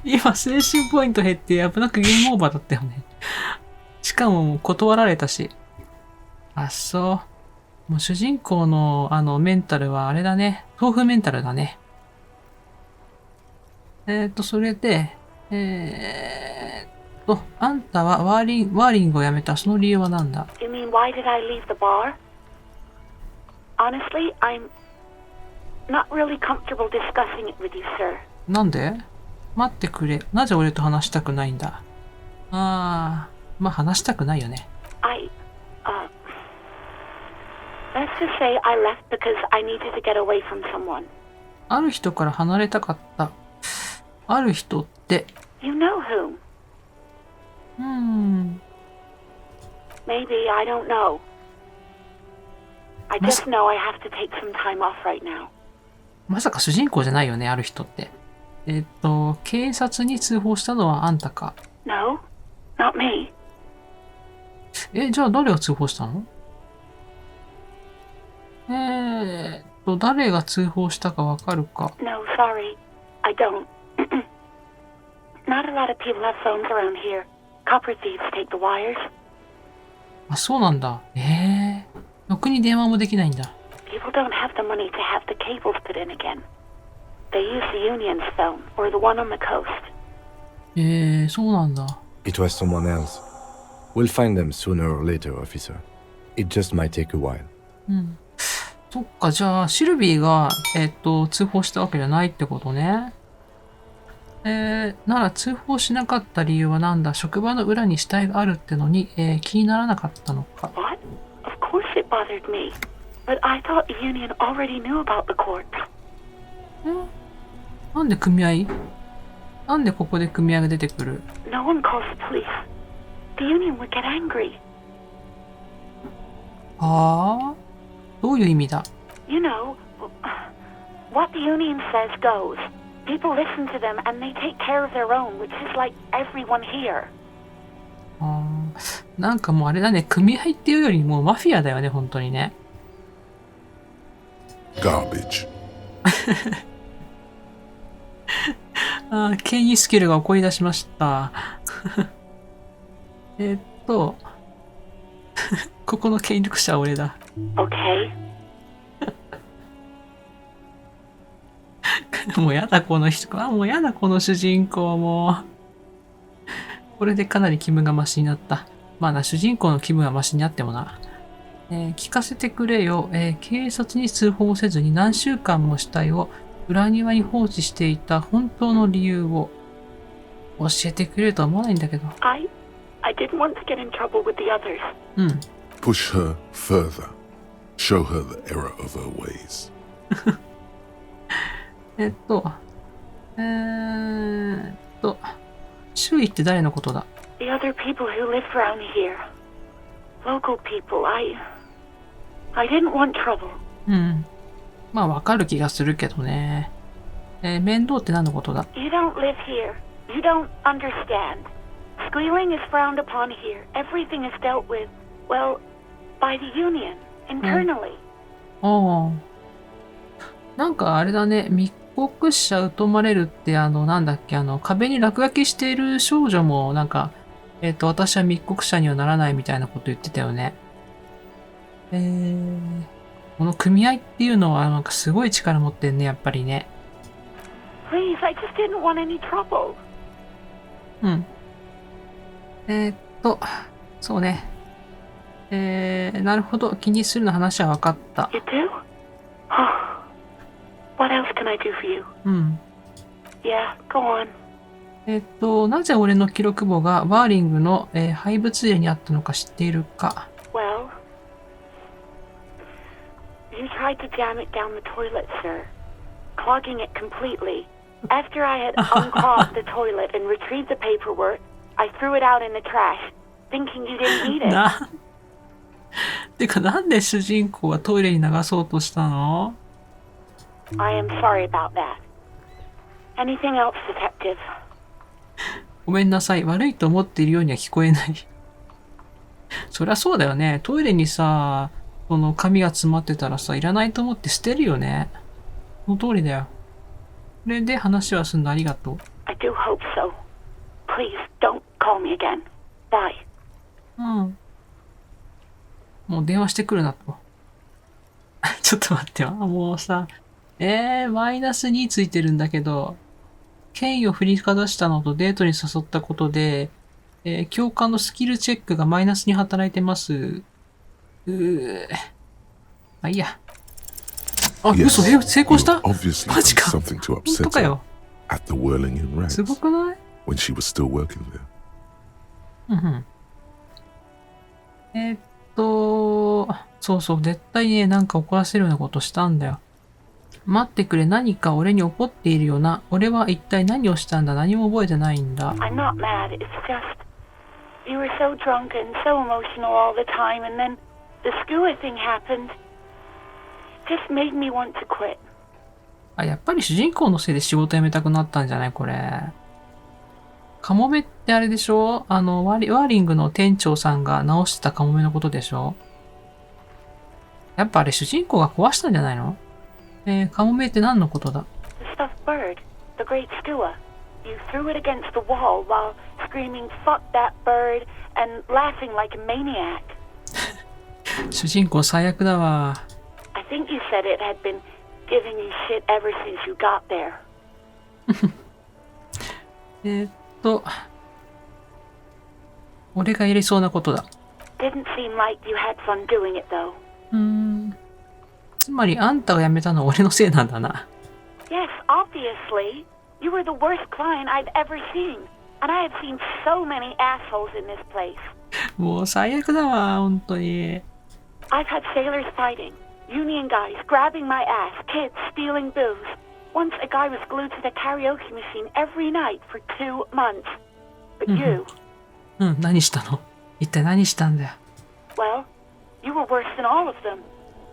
今精神ポイント減って危なくゲームオーバーだったよね。しかも断られたし。あ、そう。もう主人公のメンタルはあれだね。豆腐メンタルだね。それで、あんたはワーリングを辞めたその理由は何だ？ You mean why did I leave the bar? Honestly, I'm not really comfortable discussing it with you, sir. なんで？待ってくれ。なぜ俺と話したくないんだ？まあ話したくないよね。Let's just say I left because I needed to get away from someone. ある人から離れたかった。ある人って。You know whom? Maybe, I don't know. I just know I have to take some time off right now. まさか主人公じゃないよね、ある人って。警察に通報したのはあんたか。No, not me. じゃあ誰が通報したの？誰が通報したかわかるか？ No, sorry. I don't. Not a lot of people have phones around here. Copper thieves take the wires. あ、そうなんだ。ろくに電話もできないんだ。People don't have the money to have the cables put in again. They use the union's phone, or the one on the coast. そうなんだ。It was someone else. We'll find them sooner or later, officer. It just might take a while. そっか、じゃあ、シルビーが、通報したわけじゃないってことね。なら通報しなかった理由はなんだ？職場の裏に死体があるってのに、気にならなかったのか。What? Of course it bothered me. But I thought the union already knew about the corpse. なんで組合？なんでここで組合が出てくる？ No one calls the police. The union would get angry. どういう意味だ？ You know, what the union says goes. People listen to them and they take care of their own, which is like everyone here. なんかもうあれだね、組合っていうよりもマフィアだよね、本当にね。Garbage. ケニースキルが怒り出しました。ここの権力者は俺だ。Okay. もうやだこの人。もうやだこの主人公も。これでかなり気分がマシになった。まあな、主人公の気分がマシになってもな。聞かせてくれよ。警察に通報せずに何週間も死体を裏庭に放置していた本当の理由を教えてくれるとは思わないんだけど。I didn't want to get in trouble with the others. Push her further. Show her the error of her ways. 周囲って誰のことだ？ The other people who live around here. Local people. I didn't want trouble. まあわかる気がするけどね。面倒って何のことだ？ You don't live here. You don't understand. Squealing is frowned upon here. Everything is dealt with, well, by the union, internally. なんかあれだね、密告者疎まれるってなんだっけ、壁に落書きしている少女もなんか、私は密告者にはならないみたいなこと言ってたよね。この組合っていうのはなんかすごい力持ってんね、やっぱりね。Please, I just didn't want any trouble. そうね。なるほど。気にするの話は分かった。You do? What else can I do for you? Yeah, go on. なぜ俺の記録簿がワーリングの、廃物園にあったのか知っているか？ Well, You tried to jam it down the toilet, sir, clogging it completely. After I had unclogged the toilet and retrieved the paperwork, I threw it out in the trash, thinking you didn't need it. てかなんで主人公はトイレに流そうとしたの？ I am sorry about that. Anything else, detective? ごめんなさい。悪いと思っているようには聞こえない。そりゃそうだよね。トイレにさ、その紙が詰まってたらさ、いらないと思って捨てるよね。その通りだよ。それで話はすんのありがとう。I do hope so. Please don't call me again. Bye. うん。もう電話してくるなと。ちょっと待ってよ。もうさ、マイナス2ついてるんだけど、権威を振りかざしたのとデートに誘ったことで、教官のスキルチェックがマイナスに働いてます。あ、いいや。あ、嘘、成功した？ Obviously マジか。 something to 本当 upset か her よ。 at the whirling in rags すごくない？ when she was still working there. うんうん。そうそう、絶対ね、なんか怒らせるようなことしたんだよ。待ってくれ、何か俺に怒っているよな。俺は一体何をしたんだ？何も覚えてないんだ。I'm not mad. It's just you were so drunk and so emotional all the time, and then the skewer thing happened. Just made me want to quit. あ、やっぱり主人公のせいで仕事辞めたくなったんじゃないこれ。カモメってあれでしょ？ワーリングの店長さんが直してたカモメのことでしょ？やっぱあれ主人公が壊したんじゃないの？カモメって何のことだ？ The stuffed bird, the great skewer. You threw it against the wall while screaming, "Fuck that bird!" and laughing like a maniac. 主人公最悪だわ。I think you said it had been giving you shit ever since you got there. 俺がやりそうなことだ。 Didn't seem like you had fun doing it though. つまりあんたが辞めたのは俺のせいなんだな。Yes, obviously. You were the worst client I've ever seen. And I have seen so many assholes in this place. もう最悪だわ、本当に。I've had sailors fighting, union guys grabbing my ass, kids stealing booze. Once a guy was glued to the karaoke machine every night for 2 months. But you... 何したの？一体何したんだよ。Well, you were worse than all of them.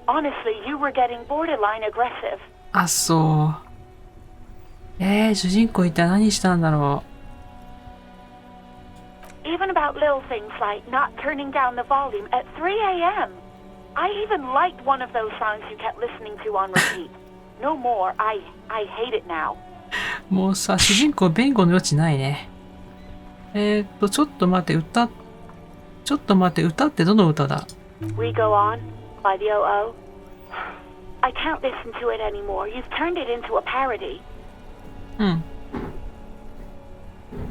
Honestly, you were getting borderline aggressive. あ、そう。主人公一体何したんだろう。Even about little things like not turning down the volume at 3 a.m. I even liked one of those songs you kept listening to on repeat. No more. I hate it now. もうさ、主人公弁護の余地ないね。ちょっと待って、歌ってどの歌だ？ We Go On by the OO. I can't listen to it anymore. You've turned it into a parody.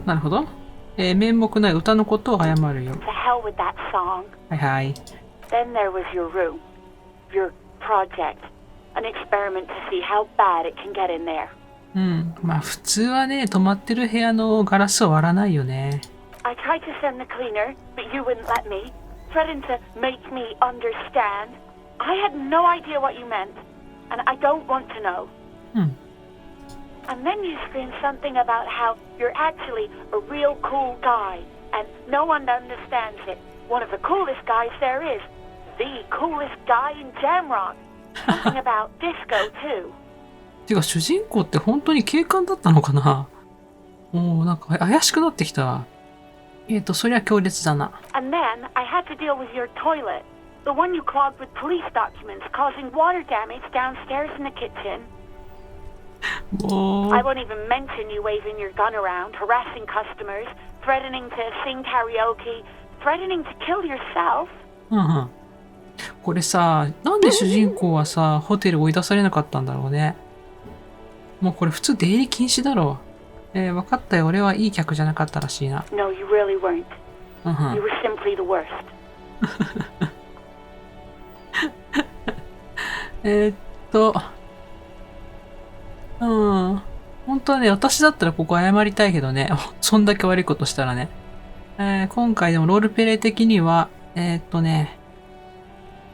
なるほど。面目ない歌のことを謝るよ。To hell with that song. はいはい。Then there was your room. Your project. An experiment to see how bad it can get in there. まあ普通はね、泊まってる部屋のガラスを割らないよね。I tried to send the cleaner, but you wouldn't let me. Threatened to make me understand. I had no idea what you meant, and I don't want to know. And then you screamed something about how you're actually a real cool guy, and no one understands it. One of the coolest guys there is. The coolest guy in Jamrock. Something about disco, too. てか主人公って本当に警官だったのかな？もうなんか怪しくなってきたわ。そりゃ強烈だな。And then I had to deal with your toilet. The one you clogged with police documents, causing water damage downstairs in the kitchen. もう I won't even mention you waving your gun around, harassing customers, threatening to sing karaoke, threatening to kill yourself. これさ、なんで主人公はさ、ホテル追い出されなかったんだろうね。もうこれ普通出入り禁止だろう。分かったよ。俺はいい客じゃなかったらしいな。No, you really weren't. You were simply the worst. 本当はね、私だったらここ謝りたいけどね。そんだけ悪いことしたらね。今回でもロールプレイ的には、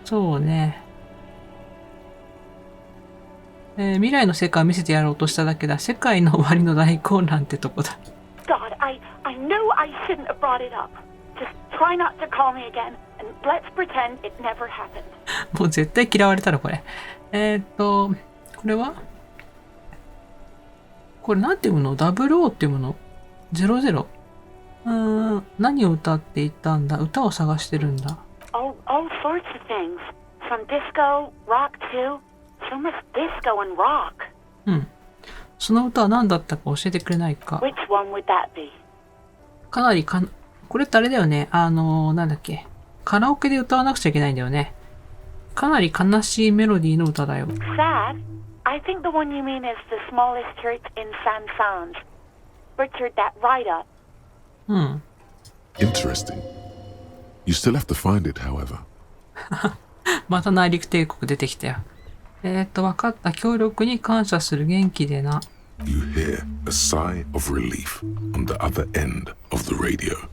そうね。未来の世界を見せてやろうとしただけだ。世界の終わりの大混乱ってとこだ。God, I know I shouldn't have brought it up. Just try not to call me again, and let's pretend it never happened. もう絶対嫌われたらこれ。これはこれなんていうの ?00 っていうもの ?00。何を歌っていたんだ歌を探してるんだ。Oh, all sorts of things. From disco, rock too. So much disco and rock. うん。その歌は何だったか教えてくれないか。 Which one would that be? かなりこれってあれだよね。なんだっけ。カラオケで歌わなくちゃいけないんだよね。かなり悲しいメロディーの歌だよ。Sad? I think the one you mean is the smallest church in San Sans. Butchered that right up. うん。Interesting. You still have to find it, however. また内陸帝国出てきたよ。わかった。協力に感謝する元気でな。You hear a sigh of relief on the other end of the radio.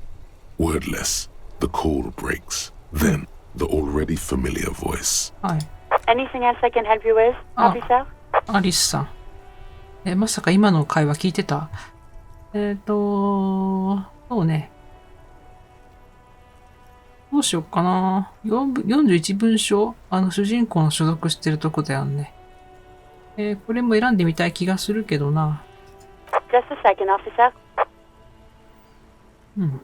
Wordless, the call breaks. Then, the already familiar voice. はい。Anything else I can help you with, officer? アリスさん。まさか今の会話聞いてた？そうね。どうしよっかな。41文章主人公の所属してるとこだよね。これも選んでみたい気がするけどな。Just a second, officer. うん。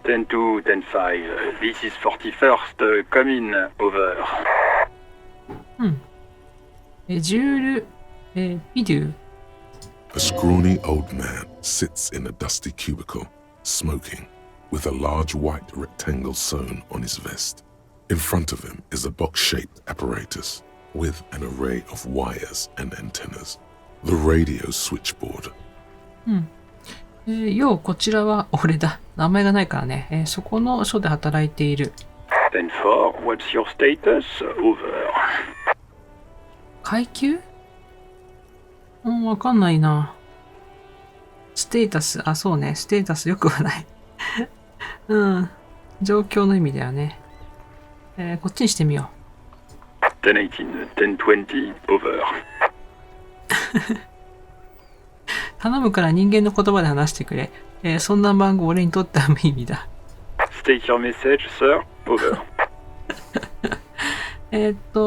10-2, 10-5. This is 41st. Come in. Over. うん。ジュール、ビデュー。A scrawny old man sits in a dusty cubicle, smoking, with a large white rectangle sewn on his vest. In front of him is a box-shaped apparatus with an array of wires and antennas. The radio switchboard. よう、こちらは俺だ。名前がないからね。そこの署で働いている。10-4, what's your status? Over. 階級？わかんないな。ステータス。そうね。ステータスよくはない。状況の意味だよね。こっちにしてみよう。10-18, 10-20, over. 頼むから人間の言葉で話してくれ。そんな番号俺にとっては無意味だ。State your message, sir. Over.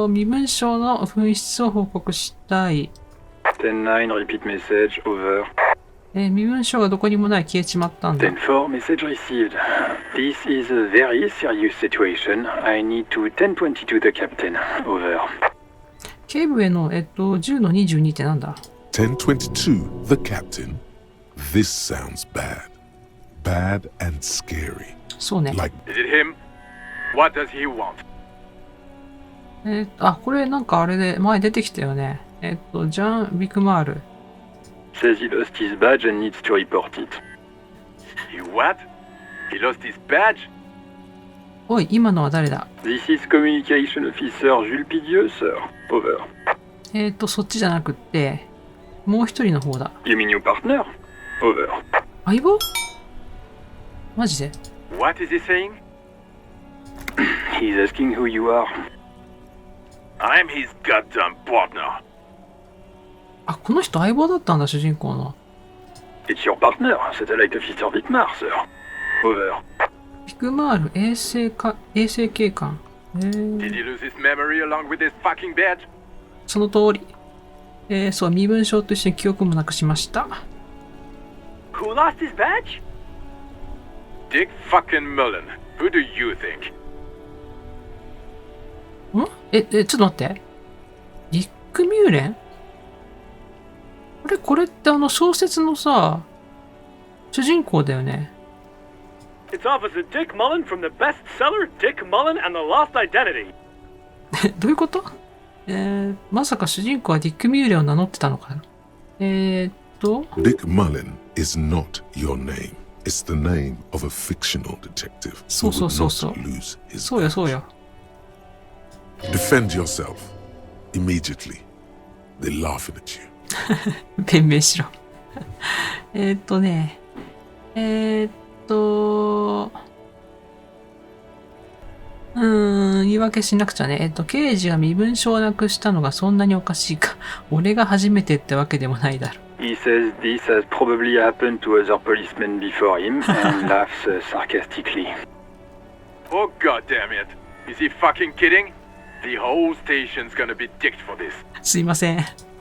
身分証の紛失を報告したい。10-9, repeat message, over. 身分証がどこにもない消えちまったんだ。10-4, message received. This is a very serious situation. I need to 10-22 the captain. Over. 警部への、10の22ってなんだ？ 1022, the captain. This sounds bad. Bad and scary. そうね。Like, Is it him? What does he want? これなんかあれで前出てきたよね。ジャン・ビクマール。Says he lost his badge and needs to report it. He what? He lost his badge? おい、今のは誰だ？ This is Communication Officer Jules Pidieux, sir. Over. そっちじゃなくって、もう一人の方だ。You mean your partner? Over. 相棒？マジで？ What is he saying? He's asking who you are. I'm his goddamn partner. この人相棒だったんだ、主人公の。It's your partner, Satellite Officer Vicmar, sir. Over. ビクマール衛生警官。Did he lose his memory along with his fucking badge? その通り。そう、身分証と一緒に記憶もなくしました。Who lost his badge? Dick fucking Mullen. Who do you think? ちょっと待って。リック・ミューレン？これって小説のさ、主人公だよね。It's Officer Dick Mullen from the bestseller Dick Mullen and the Lost Identity. どういうこと？まさか主人公はディック・ミューレンを名乗ってたのかな。Dick Mullen is not your name. It's the name of a fictional detective who would not lose his そうよ、そうよ。Defend yourself immediately. They're laughing at you. 弁明しろ。言い訳しなくちゃね。刑事が身分証をなくしたのがそんなにおかしいか。俺が初めてってわけでもないだろ。He says this has probably happened to other policemen before him and laughs sarcastically. Oh god damn it. Is he fucking kidding? The whole station's gonna be dicked for this. すいません。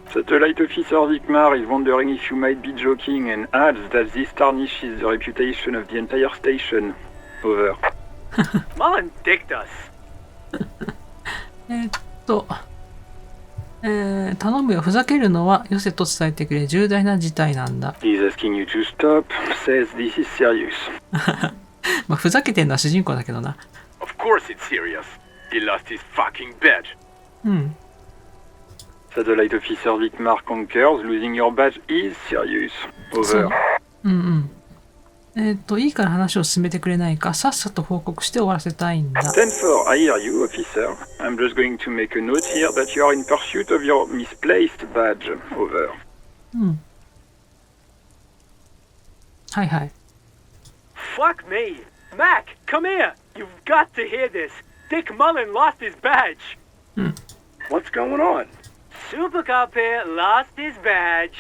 Satellite Officer Vikmar is wondering if you might be joking and adds that this tarnishes the reputation of the entire station. Over. Mullen dicked us. 頼むよ、ふざけるのはよせと伝えてくれ。重大な事態なんだ。He's asking you to stop, says this is serious. まあ、ふざけてんのは主人公だけどな。Of course it's serious. He lost his fucking badge. Satellite Officer Vikmar concurs, losing your badge is serious. Over. いいから話を進めてくれないか。さっさと報告して終わらせたいんだ。10-4, I hear you, officer. I'm just going to make a note here that you are in pursuit of your misplaced badge. Over. はいはい。Fuck me. Mac, come here. You've got to hear this. Dick Mullen lost his badge. What's going on? Super Cop here lost his badge.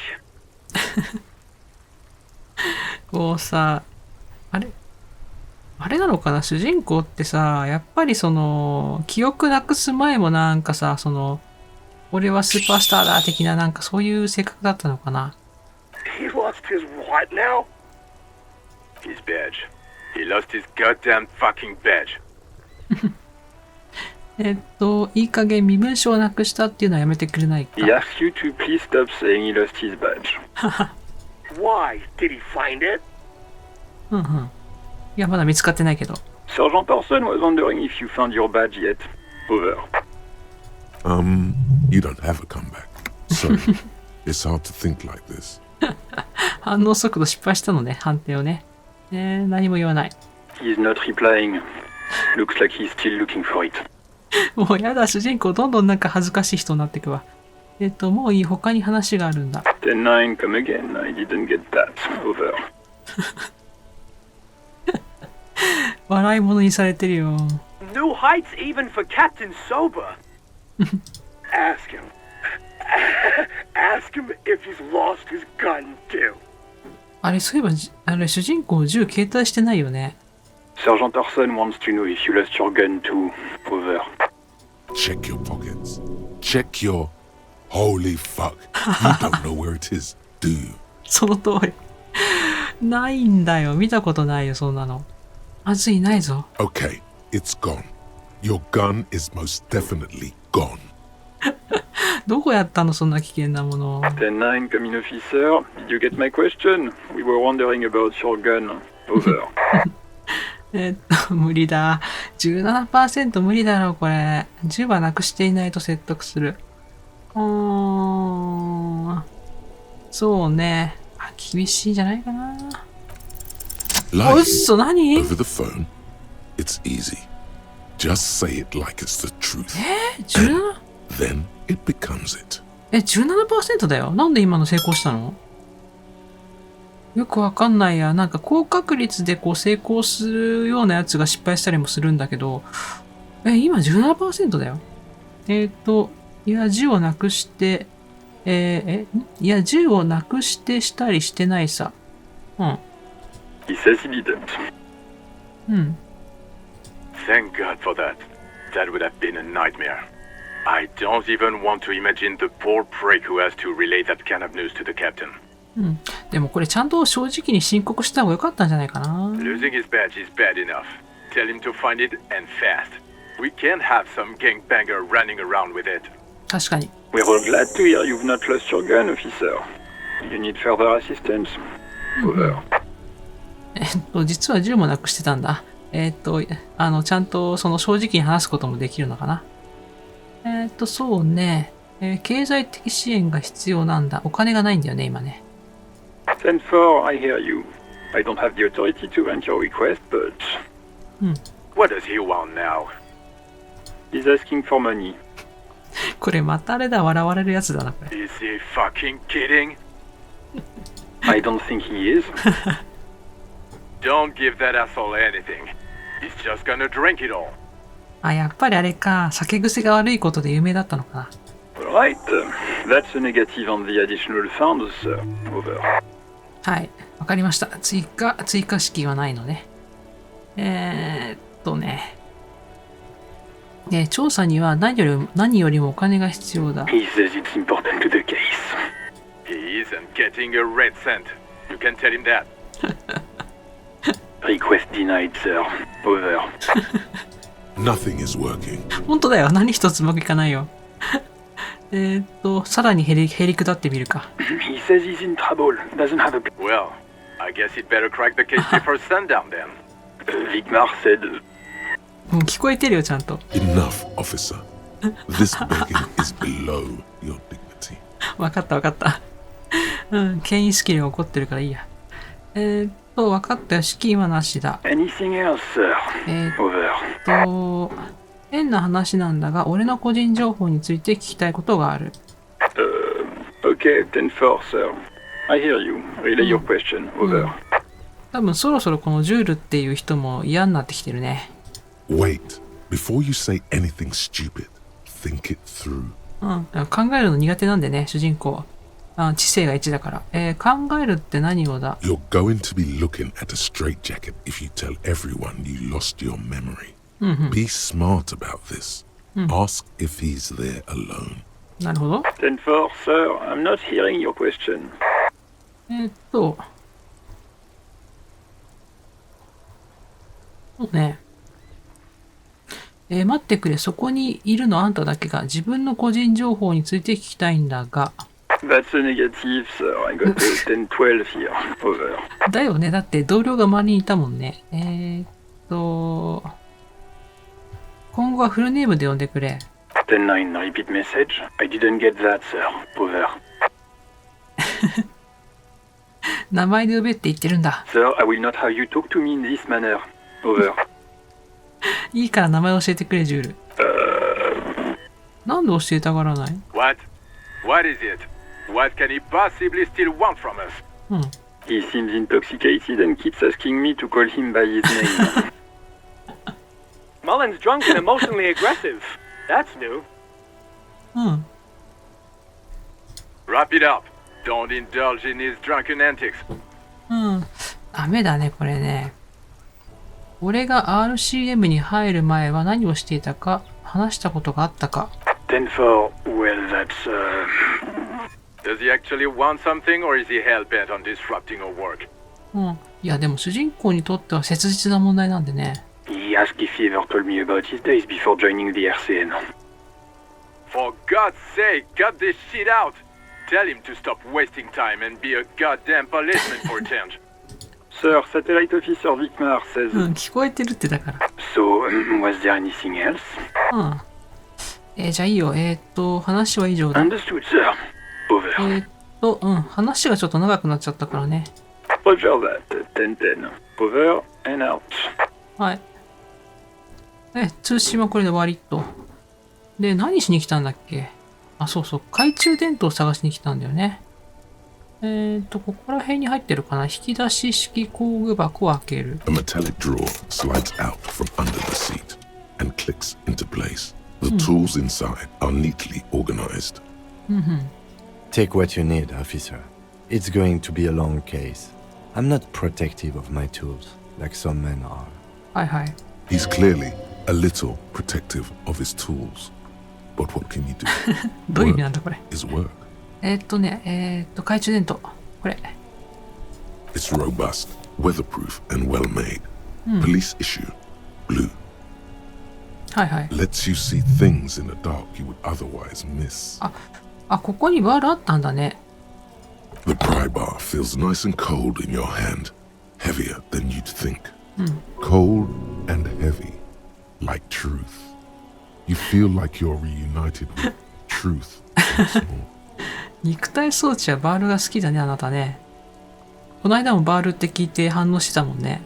こうさ、あれなのかな、主人公ってさ、やっぱりその、記憶なくす前もなんかさ、その、俺はスーパースターだ的ななんかそういう性格だったのかな。He lost his what now? His badge. He lost his goddamn fucking badge. いい加減身分証をなくしたっていうのはやめてくれないか。He asks you to please stop saying he lost his badge. Why? Did he find it? いや、まだ見つかってないけど。Sergeant Person was wondering if you found your badge yet. Over. You don't have a comeback. Sorry. It's hard to think like this. 反応速度失敗したのね、判定をね。何も言わない。He's not replying. Looks like he's still looking for it. もうやだ、主人公どんどんなんか恥ずかしい人になってくわ。もういい、他に話があるんだ。10-9, come again. I didn't get that. Over. 笑い物にされてるよ。New heights even for Captain Sober. Ask him. Ask him if he's lost his gun too. あれ、そういえば、あれ、主人公銃携帯してないよね。Sergeant Orson wants to know if you lost your gun too. Over. Check your pockets. Check your... Holy fuck. You don't know where it is, do you? その通り。ないんだよ。見たことないよ、そんなの。まずい、ないぞ。Okay, it's gone. Your gun is most definitely gone. どこやったの、そんな危険なもの。10-9, come in, officer. Did you get my question? We were wondering about your gun. Over. 無理だ。17% 無理だろ、これ。銃はなくしていないと説得する。そうね。厳しいんじゃないかな。Lying 嘘、何 over the phone, it's easy. Just say it like it's the truth. 17? Then it becomes it. 17% だよ。なんで今の成功したの？よくわかんないや。なんか高確率でこう成功するようなやつが失敗したりもするんだけど、今 17% だよ。いや、銃をなくして、いや、銃をなくしてしたりしてないさ。He says he didn't. Thank God for that. That would have been a nightmare. I don't even want to imagine the poor prick who has to relay that kind of news to the captain. でもこれちゃんと正直に申告した方が良かったんじゃないかな。Losing his badge is bad enough. Tell him to find it and fast. We can't have some gangbanger running around with it. 確かに。We're all glad to hear you've not lost your gun, officer. You need further assistance. Over. 実は銃もなくしてたんだ。ちゃんとその正直に話すこともできるのかな。そうね。経済的支援が必要なんだ。お金がないんだよね、今ね。10-4, I hear you. I don't have the authority to grant your request, but... What does he want now? He's asking for money. これまたあれだ、笑われるやつだな、これ。Is he fucking kidding? I don't think he is. Don't give that asshole anything. He's just gonna drink it all. あ、やっぱりあれか。酒癖が悪いことで有名だったのかな。Right. That's a negative on the additional sounds, sir. Over. はい。わかりました。追加式はないのね。調査には何よりもお金が必要だ。He says it's important to the case. He isn't getting a red cent. You can tell him that. Request denied, sir. Over. Nothing is working. 本当だよ。何一つうまくいかないよ。さらにへり下ってみるか。He says he's in trouble. Doesn't have a... Well, I guess he'd better crack the case before sundown then. Vigmar said... 聞こえてるよ、ちゃんと。Enough, officer. This begging is below your dignity. わかった。権威スキルが起こってるからいいや。わかったよ。資金はなしだ。 Anything else, sir? Over. 変な話なんだが、俺の個人情報について聞きたいことがある。Okay, 10-4, sir. I hear you. Relay your question. Over. 多分そろそろこのジュールっていう人も嫌になってきてるね。Wait. Before you say anything stupid, think it through. 考えるの苦手なんでね、主人公。知性が1だから。考えるって何をだ？ You're going to be looking at a straitjacket if you tell everyone you lost your memory. Be smart about this. Ask if he's there alone. なるほど。10-4, sir. I'm not hearing your question. そうね。待ってくれ。そこにいるのあんただけが自分の個人情報について聞きたいんだが。That's a negative, sir. I got a 10-12 here. Over. だよね。だって同僚が周りにいたもんね。今後はフルネームで呼んでくれ。10-9, repeat message. I didn't get that, sir. Over. 名前で呼べって言ってるんだ。Sir, I will not have you talk to me in this manner. Over. いいから名前教えてくれ、ジュール。なんで教えたがらない？ What? What is it? What can he possibly still want from us? He seems intoxicated and keeps asking me to call him by his name. Mullen's drunk and emotionally aggressive. That's new. Wrap it up. Don't indulge in his drunken antics. ダメだね、これね。俺が RCM に入る前は何をしていたか、話したことがあったか。10-4, well, that's, Does he actually want something or is he hell-bent on disrupting our work? いや、でも主人公にとっては切実な問題なんでね。He asked if he ever told me about his days before joining the RCN. For God's sake, cut this shit out! Tell him to stop wasting time and be a goddamn policeman for a change. Sir, Satellite Officer Vigmar says... 聞こえてるってだから。So, was there anything else? じゃあいいよ。話は以上だ。Understood, sir. Over. 話がちょっと長くなっちゃったからね。Roger that. 10-10. Over and out. はい。通信はこれで終わりと。で、何しに来たんだっけ？あ、そうそう。懐中電灯を探しに来たんだよね。ここら辺に入ってるかな。引き出し式工具箱を開ける。A metallic drawer slides out from under the seat and clicks into place. The tools inside are neatly organized. Take what you need, officer. It's going to be a long case. I'm not protective of my tools, like some men are. はいはい。He's clearly a little protective of his tools. But what can you do? どういう意味なんだこれ。 Is work. 懐中電灯。これ。It's robust, weatherproof, and well made. Police issue. Blue. はいはい。Lets you see things in the dark you would otherwise miss. ここにバールあったんだね。The pry bar feels nice and cold in your hand. Heavier than you'd think. Cold and heavy. Like truth. You feel like you're reunited with truth once more. 肉体装置はバールが好きだね、あなたね。この間もバールって聞いて反応してたもんね。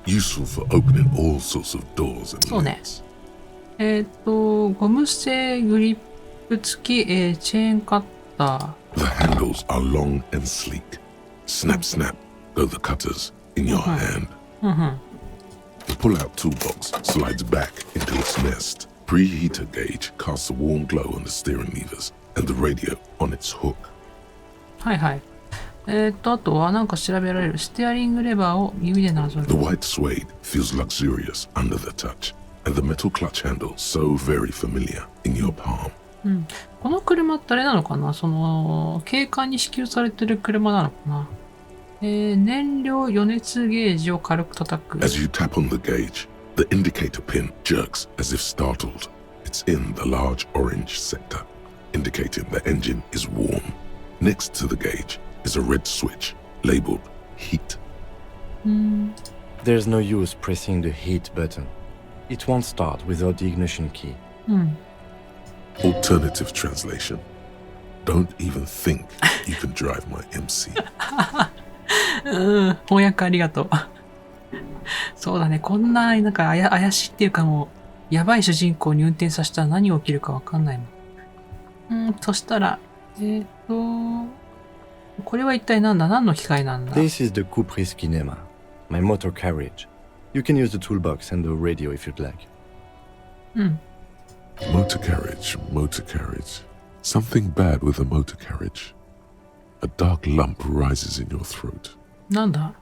Useful for opening all sorts of doors and そうね。 lids. ゴム製グリップ付き、チェーンカッター。The handles are long and sleek. Snap, snap, go the cutters in your hand. The pull-out toolbox slides back into its nest. Preheater gauge casts a warm glow on the steering levers and the radio on its hook. はいはい。あとはなんか調べられる。ステアリングレバーを指でなぞる。The white suede feels luxurious under the touch, and the metal clutch handle so very familiar in your palm. うん。この車ってあれなのかな、その、警官に支給されてる車なのかな。燃料余熱ゲージを軽く叩く。As you tap on the gauge, the indicator pin jerks as if startled. It's in the large orange sector, indicating the engine is warm. Next to the gauge is a red switch labeled heat. There's no use pressing the heat button. It won't start without the ignition key. Alternative translation. Don't even think you can drive my MC. 翻訳ありがとう。そうだね。こんな、なんか怪しいっていうかもう、やばい主人公に運転させたら何が起きるかわかんないもん。そしたら、これは一体何の機械なんだ？ This is the Cupri's Kinema, my motor carriage. You can use the toolbox and the radio if you'd like. Motor carriage, motor carriage. Something bad with a motor carriage. A dark lump rises in your throat. なんだ？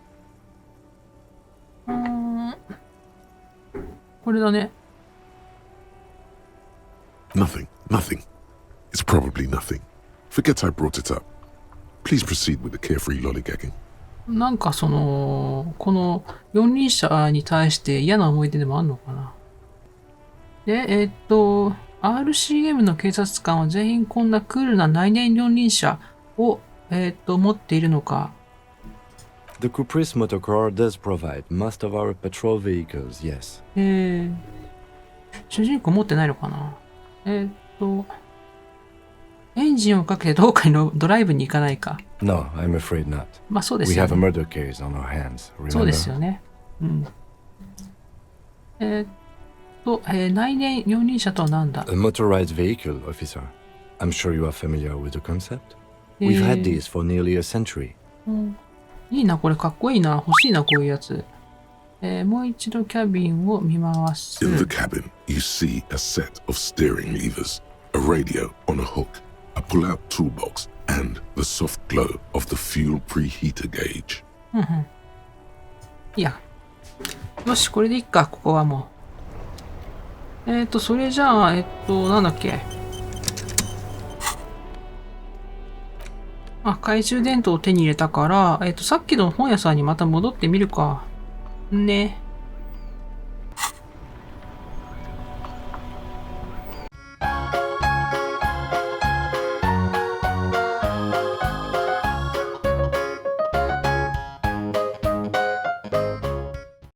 これだね。Nothing, nothing. It's probably nothing. Forget I brought it up. Please proceed with the carefree lollygagging. なんかその、この四輪車に対して嫌な思い出でもあんのかな。で、RCM の警察官は全員こんなクールな内燃四輪車を、持っているのか。The Cupri's motorcar does provide most of our patrol vehicles, yes. 主人公持ってないのかな。エンジンをかけてどうかにドライブに行かないか。No, I'm afraid not. まあそうです We よ have a ね。 murder case on our hands, そう remember? ですよね。内燃四輪車とは何だ？ A motorized vehicle, officer. I'm sure you are familiar with the concept. We've had these for nearly a century. いいな、これかっこいいな。欲しいな、こういうやつ。もう一度キャビンを見回す。 In the cabin, you see a set of steering levers, a radio on a hook, a pull-out toolbox, and the soft glow of the fuel preheater gauge. いや。よし、これでいっか、ここはもう。それじゃあ、なんだっけ。懐中電灯を手に入れたから、さっきの本屋さんにまた戻ってみるか。ね。